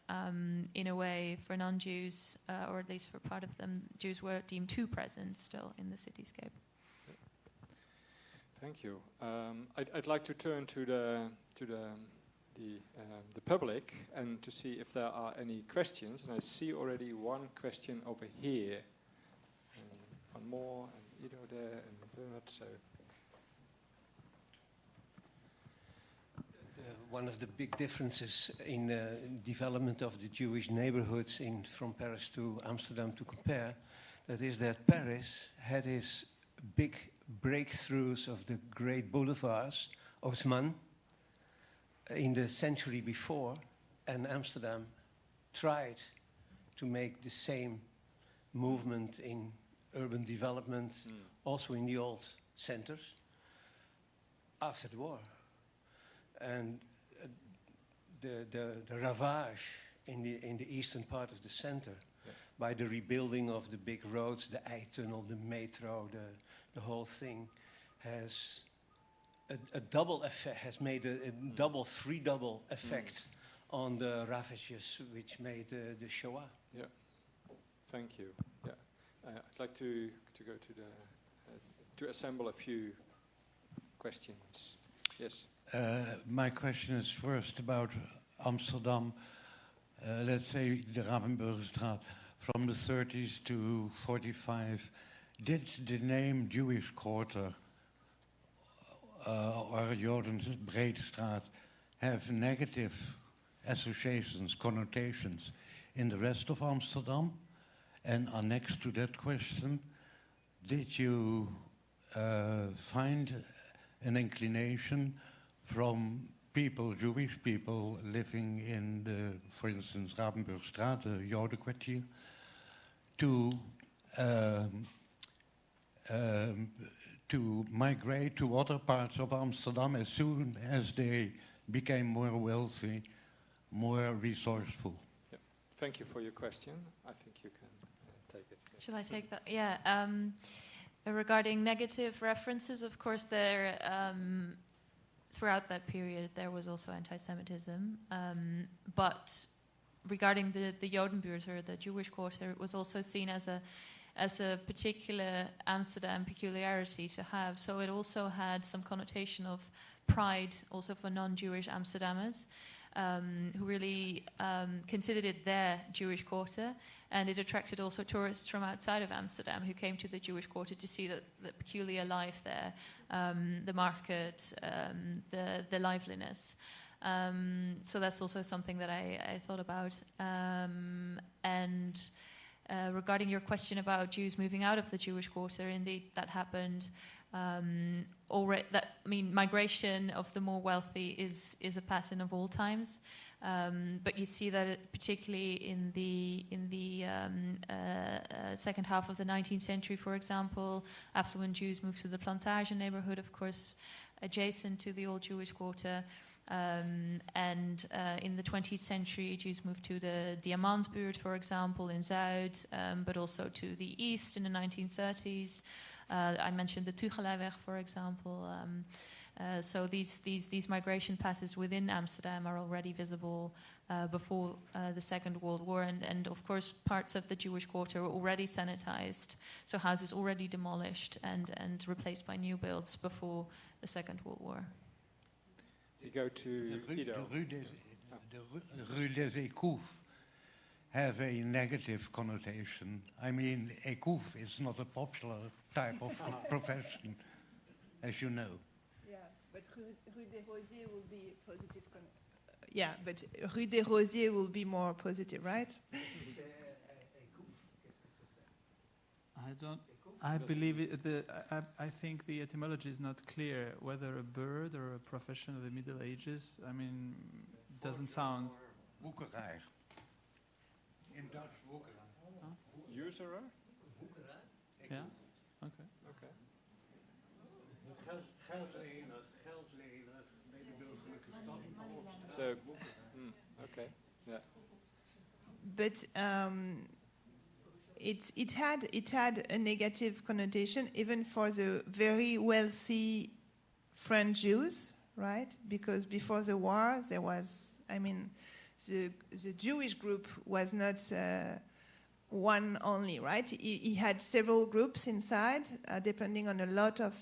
S4: in a way, for non-Jews, or at least for part of them, Jews were deemed too present still in the cityscape.
S1: Thank you. I'd like to turn to the public and to see if there are any questions. And I see already one question over here, and one more, and Ido there, and Bernard. So.
S5: One of the big differences in development of the Jewish neighborhoods from Paris to Amsterdam to compare, that is that Paris had its big breakthroughs of the great boulevards, Haussmann, in the century before, and Amsterdam tried to make the same movement in urban development, also in the old centers, after the war. And the ravage in the eastern part of the center, by the rebuilding of the big roads, the Eitunnel, the metro, the whole thing has a double effect, has made a three-double effect on the ravages which made the Shoah.
S1: Yeah, thank you. Yeah, I'd like to go to assemble a few questions. Yes.
S6: My question is first about Amsterdam. Let's say the Ravensburgerstraat, from the 30s to 45. Did the name Jewish Quarter or Jodenbreedstraat have negative associations, connotations in the rest of Amsterdam? And next to that question, did you find an inclination from people, Jewish people living in the, for instance, Ravensburgerstraat, the Jodenkwartier, to migrate to other parts of Amsterdam as soon as they became more wealthy, more resourceful?
S1: Yeah. Thank you for your question. I think you can take it.
S4: Shall I take that? Yeah. Regarding negative references, of course, there throughout that period there was also anti-Semitism, but regarding the Jodenbuurt, or the Jewish quarter, it was also seen as a particular Amsterdam peculiarity to have. So it also had some connotation of pride, also for non-Jewish Amsterdammers, who really considered it their Jewish quarter, and it attracted also tourists from outside of Amsterdam who came to the Jewish quarter to see the peculiar life there, the market, the liveliness. So that's also something that I thought about. And regarding your question about Jews moving out of the Jewish quarter, indeed that happened. Migration of the more wealthy is a pattern of all times, but you see that particularly in the second half of the 19th century, for example, after when Jews moved to the Plantage neighborhood, of course, adjacent to the old Jewish quarter. And in the 20th century, Jews moved to the Diamantbuurt, for example, in Zuid, but also to the east in the 1930s. I mentioned the Tugelerweg, for example. So these migration patterns within Amsterdam are already visible before the Second World War, and of course parts of the Jewish quarter were already sanitized, so houses already demolished and replaced by new builds before the Second World War.
S1: You go to Ido.
S6: The Rue des Écoufs have a negative connotation. I mean, écouf is not a popular type of profession, as you know.
S2: Yeah, but Rue des Rosiers will be positive. Yeah, but Rue des Rosiers will be more positive, right?
S3: I believe I think the etymology is not clear. Whether a bird or a profession of the Middle Ages. I mean, it doesn't sound.
S6: Woekeraar. In Dutch, woekeraar.
S1: Usurer?
S3: Yeah. Okay.
S1: Okay.
S6: Geldlener, medeburgerlijke stand.
S1: So, okay. Yeah.
S2: But it had a negative connotation even for the very wealthy French Jews, right? Because before the war, there was, the Jewish group was not one only, right? He had several groups inside, depending on a lot of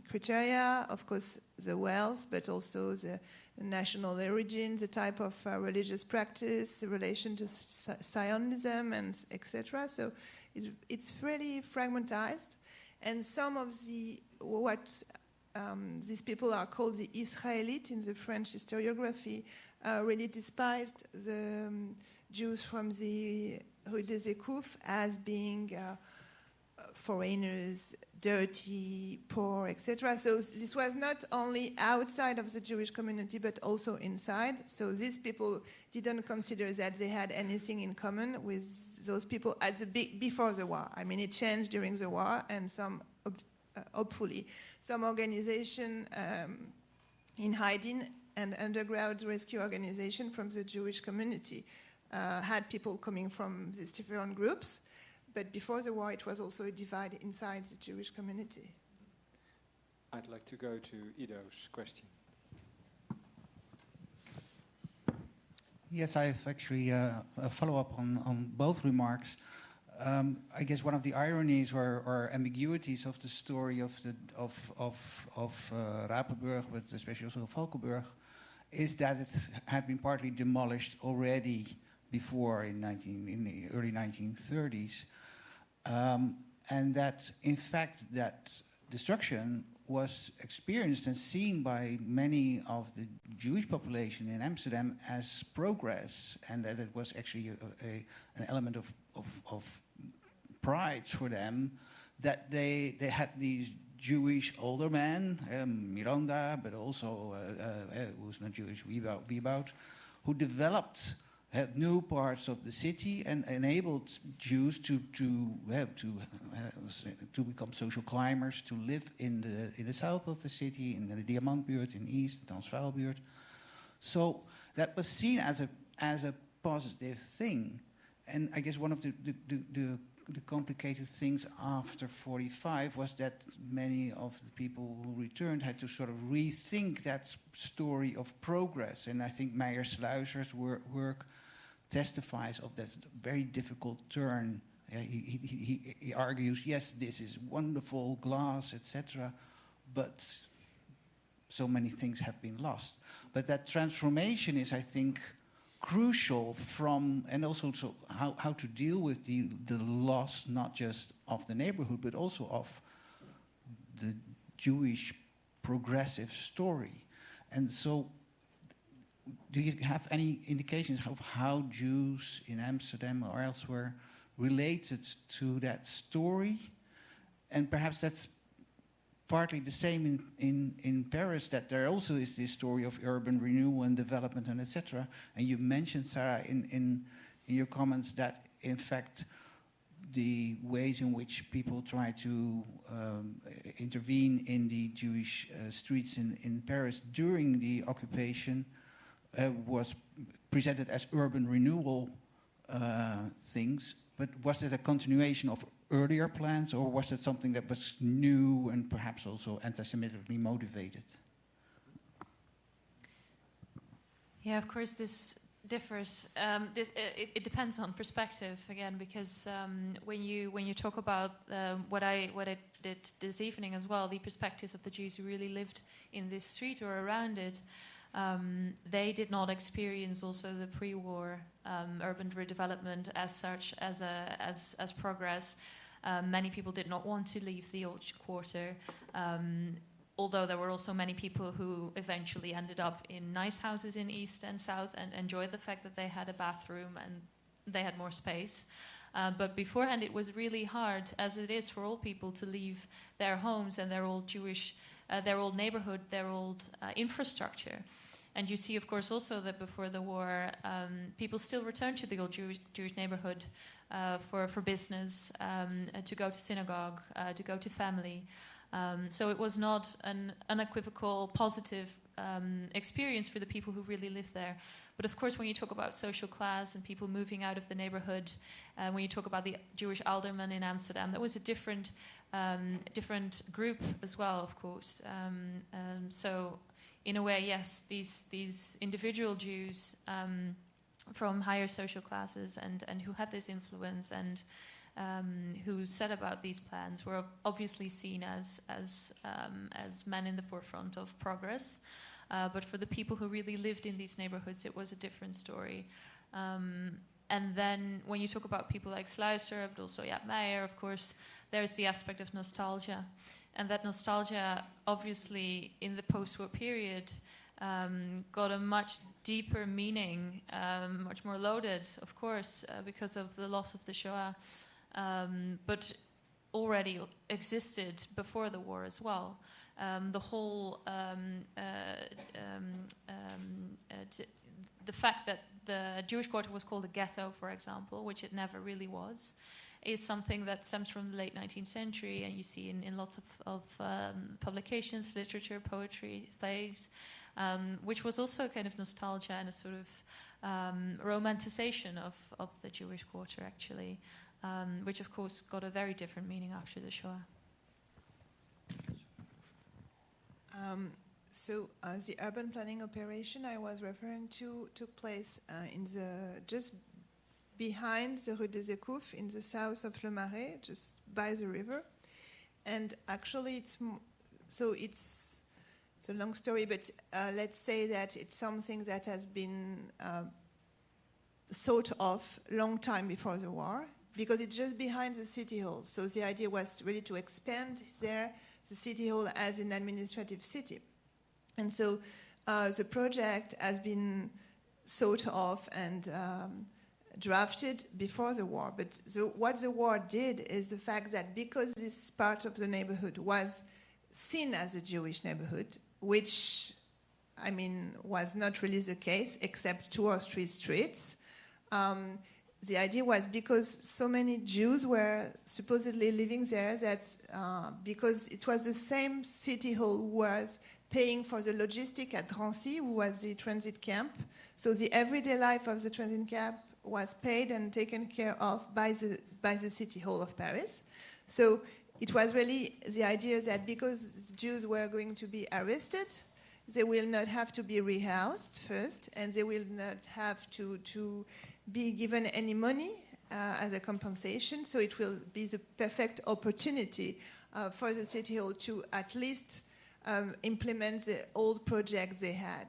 S2: criteria. Of course, the wealth, but also the national origin, the type of religious practice, the relation to Zionism, and etc. So it's really fragmentized. And some of what these people are called the Israelites in the French historiography really despised the Jews from the Rue des Écoufs as being foreigners, dirty, poor, etc. So this was not only outside of the Jewish community, but also inside. So these people didn't consider that they had anything in common with those people at before the war. It changed during the war, and hopefully, some organization in hiding and underground rescue organization from the Jewish community had people coming from these different groups. But before the war, it was also a divide inside the Jewish community.
S1: I'd like to go to Ido's question.
S7: Yes, I have actually a follow-up on both remarks. I guess one of the ironies or ambiguities of the story of Rapenburg, but especially also Valkenburg, is that it had been partly demolished already before in the early 1930s. And that, in fact, that destruction was experienced and seen by many of the Jewish population in Amsterdam as progress, and that it was actually an element of pride for them that they had these Jewish older men, Miranda, but also who's not Jewish, Wieboud, who developed new parts of the city and enabled Jews to become social climbers, to live in the south of the city, in the Diamantbuurt, in the east, the Transvaalbuurt. So that was seen as a positive thing. And I guess one of the complicated things after 45 was that many of the people who returned had to sort of rethink that story of progress. And I think Meijer-Sluiser's work testifies of that very difficult turn. He argues, yes, this is wonderful, glass, etc., but so many things have been lost. But that transformation is, I think, crucial and also how to deal with the loss, not just of the neighborhood, but also of the Jewish progressive story. And so, do you have any indications of how Jews in Amsterdam or elsewhere related to that story? And perhaps that's partly the same in Paris, that there also is this story of urban renewal and development and etc. And you mentioned, Sarah, in your comments that, in fact, the ways in which people try to intervene in the Jewish streets in Paris during the occupation was presented as urban renewal things. But was it a continuation of earlier plans, or was it something that was new and perhaps also anti-Semitically motivated?
S4: Yeah, of course, this differs. It depends on perspective again, because when you talk about what I did this evening as well, the perspectives of the Jews who really lived in this street or around it, they did not experience also the pre-war urban redevelopment as such as progress. Many people did not want to leave the old quarter. Although there were also many people who eventually ended up in nice houses in East and South and enjoyed the fact that they had a bathroom and they had more space. But beforehand it was really hard, as it is for all people, to leave their homes and their old Jewish, their old neighborhood, their old infrastructure. And you see, of course, also that before the war, people still returned to the old Jewish neighborhood for business, to go to synagogue, to go to family. So it was not an unequivocal positive experience for the people who really lived there. But of course, when you talk about social class and people moving out of the neighborhood, when you talk about the Jewish aldermen in Amsterdam, that was a different group as well, of course. So in a way, yes, these individual Jews from higher social classes and who had this influence and who set about these plans were obviously seen as men in the forefront of progress. But for the people who really lived in these neighborhoods, it was a different story. And then when you talk about people like Sluiser, but also Jaap Meijer, of course, there's the aspect of nostalgia. And that nostalgia, obviously, in the post-war period, got a much deeper meaning, much more loaded, of course, because of the loss of the Shoah, but already existed before the war as well. The whole, the fact that the Jewish quarter was called a ghetto, for example, which it never really was, is something that stems from the late 19th century, and you see in lots of publications, literature, poetry, plays, which was also kind of nostalgia and a sort of romanticization of the Jewish quarter, actually, which of course got a very different meaning after the Shoah.
S2: So the urban planning operation I was referring to took place in the just behind the Rue des Écoufes in the south of Le Marais, just by the river. And actually it's a long story, but let's say that it's something that has been thought of long time before the war, because it's just behind the city hall. So the idea was really to expand there the city hall as an administrative city. And so the project has been thought of and drafted before the war. But what the war did is the fact that because this part of the neighborhood was seen as a Jewish neighborhood, which, I mean, was not really the case, except 2 or 3 streets, the idea was because so many Jews were supposedly living there that because it was the same city hall who was paying for the logistic at Drancy, who was the transit camp. So the everyday life of the transit camp was paid and taken care of by the city hall of Paris. So it was really the idea that because Jews were going to be arrested, they will not have to be rehoused first, and they will not have to be given any money as a compensation. So it will be the perfect opportunity for the city hall to at least implement the old project they had.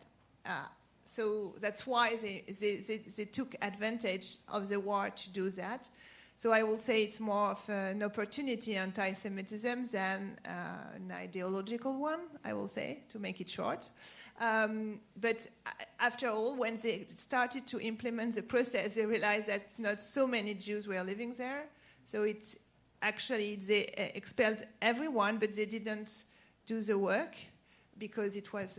S2: So that's why they took advantage of the war to do that. So I will say it's more of an opportunity anti-Semitism than an ideological one, I will say, to make it short. But after all, when they started to implement the process, they realized that not so many Jews were living there. So it's actually, they expelled everyone, but they didn't do the work because it was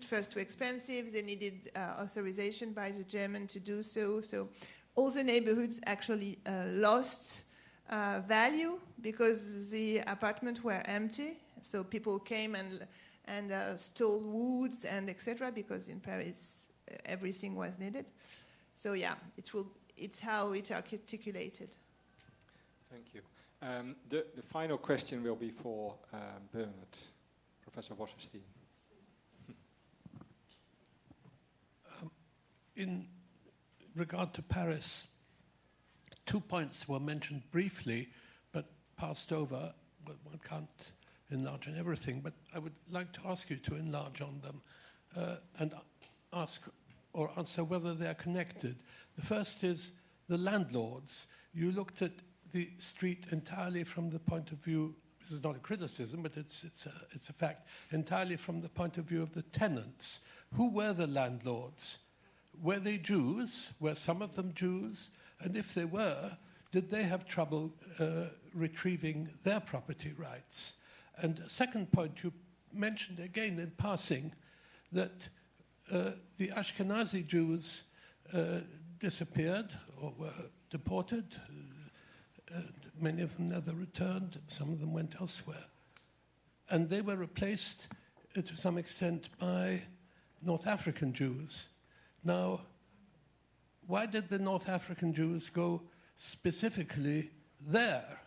S2: first too expensive. They needed authorization by the German to do so. So all the neighborhoods actually lost value because the apartments were empty. So people came and stole woods and etc. because in Paris everything was needed. So yeah, it's how it's articulated.
S1: Thank you. The final question will be for Bernard, Professor Wasserstein.
S8: In regard to Paris, 2 points were mentioned briefly, but passed over. Well, one can't enlarge on everything, but I would like to ask you to enlarge on them and ask or answer whether they are connected. The first is the landlords. You looked at the street entirely from the point of view, this is not a criticism, but it's a fact, entirely from the point of view of the tenants. Who were the landlords? Were they Jews? Were some of them Jews? And if they were, did they have trouble retrieving their property rights? And a second point, you mentioned again in passing that the Ashkenazi Jews disappeared or were deported. Many of them never returned, some of them went elsewhere. And they were replaced to some extent by North African Jews. Now, why did the North African Jews go specifically there?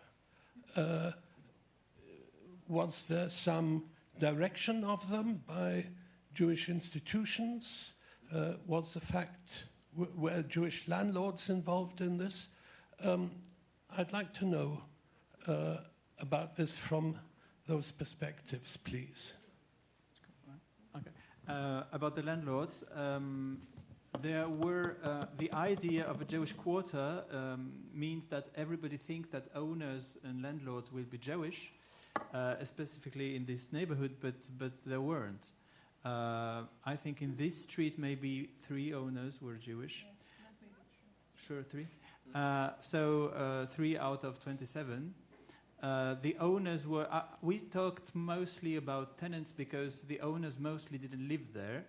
S8: Was there some direction of them by Jewish institutions? Was the fact, were Jewish landlords involved in this? I'd like to know about this from those perspectives, please.
S3: Okay. About the landlords, there were the idea of a Jewish quarter means that everybody thinks that owners and landlords will be Jewish, specifically in this neighborhood, but there weren't. I think in this street maybe 3 owners were Jewish.
S2: Yes, that may be
S3: Sure,
S2: true.
S3: 3. So 3 out of 27. The owners were, we talked mostly about tenants because the owners mostly didn't live there.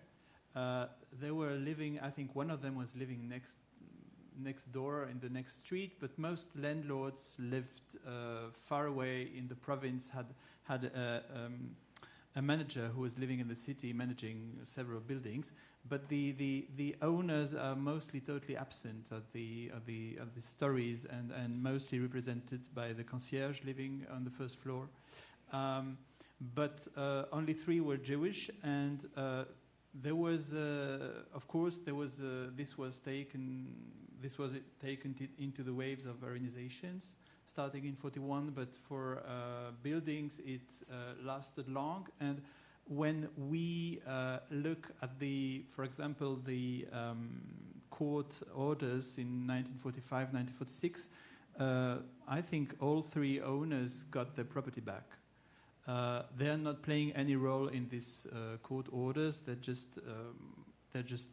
S3: They were living, I think one of them was living next door in the next street, but most landlords lived far away in the province, had a manager who was living in the city managing several buildings, but the owners are mostly totally absent of the stories and mostly represented by the concierge living on the first floor. But only 3 were Jewish, and there was, of course, this was taken into the waves of urbanizations starting in 41, but for buildings it lasted long. And when we look at for example, the court orders in 1945, 1946, I think all 3 owners got their property back. They are not playing any role in these court orders. They're just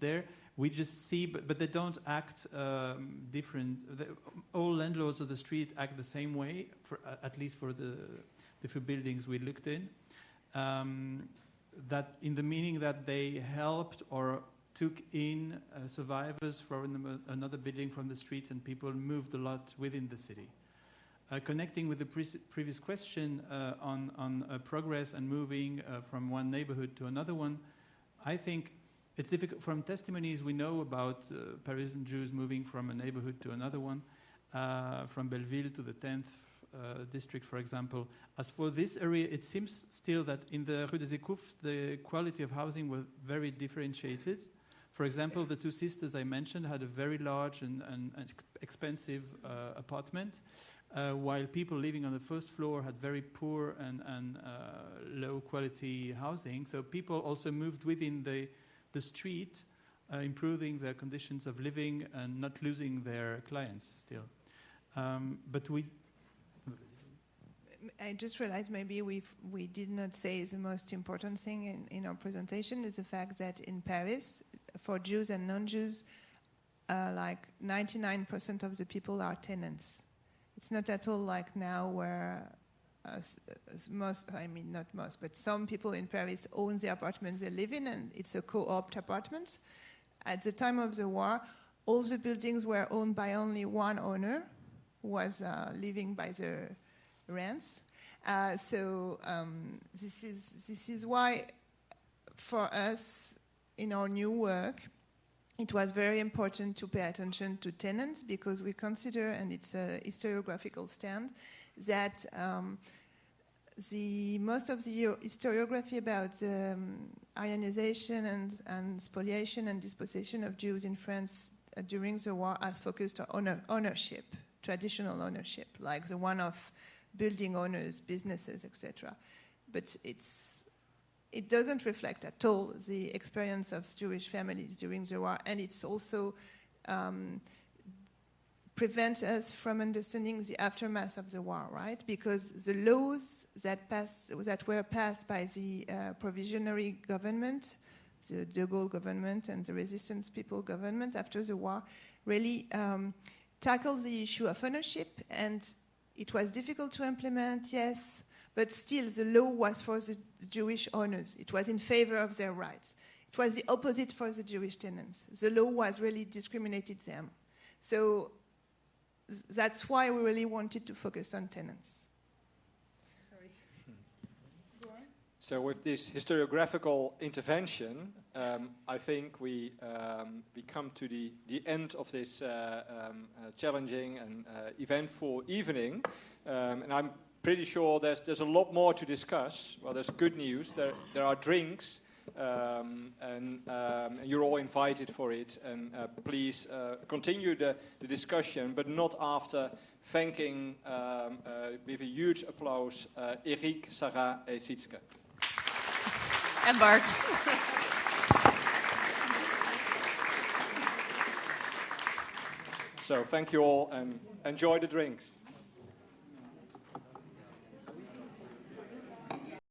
S3: there. We just see, but they don't act different. All landlords of the street act the same way, at least for the few buildings we looked in. That in the meaning that they helped or took in survivors from another building from the streets, and people moved a lot within the city. Connecting with the previous question on progress and moving from one neighborhood to another one, I think it's difficult. From testimonies we know about Parisian Jews moving from a neighborhood to another one, from Belleville to the 10th district, for example. As for this area, it seems still that in the Rue des Écoufes, the quality of housing was very differentiated. For example, the 2 sisters I mentioned had a very large and expensive apartment, while people living on the first floor had very poor and low quality housing. So people also moved within the street, improving their conditions of living and not losing their clients still. But
S2: I just realized maybe we did not say the most important thing in our presentation is the fact that in Paris, for Jews and non-Jews, like 99% of the people are tenants. It's not at all like now where not most, but some people in Paris own the apartments they live in, and it's a co-opt apartment. At the time of the war, all the buildings were owned by only one owner, who was living by the rents. This is why, for us, in our new work, it was very important to pay attention to tenants, because we consider, and it's a historiographical stand, that most of the historiography about Aryanization and spoliation and dispossession of Jews in France during the war has focused on ownership, traditional ownership, like the one of building owners, businesses, etc. But it doesn't reflect at all the experience of Jewish families during the war, and it's also prevent us from understanding the aftermath of the war, right? Because the laws that were passed by the provisionary government, the De Gaulle government and the resistance people government after the war, really tackled the issue of ownership, and it was difficult to implement, yes, but still the law was for the Jewish owners. It was in favor of their rights. It was the opposite for the Jewish tenants. The law was really discriminated them. So that's why we really wanted to focus on tenants. Sorry. Go on.
S1: So with this historiographical intervention, I think we come to the end of this challenging and eventful evening, and I'm pretty sure there's a lot more to discuss. Well, there's good news. There are drinks, and you're all invited for it. And please continue the discussion, but not after thanking with a huge applause Eric, Sarah, and Sietske.
S4: And Bart.
S1: So thank you all, and enjoy the drinks.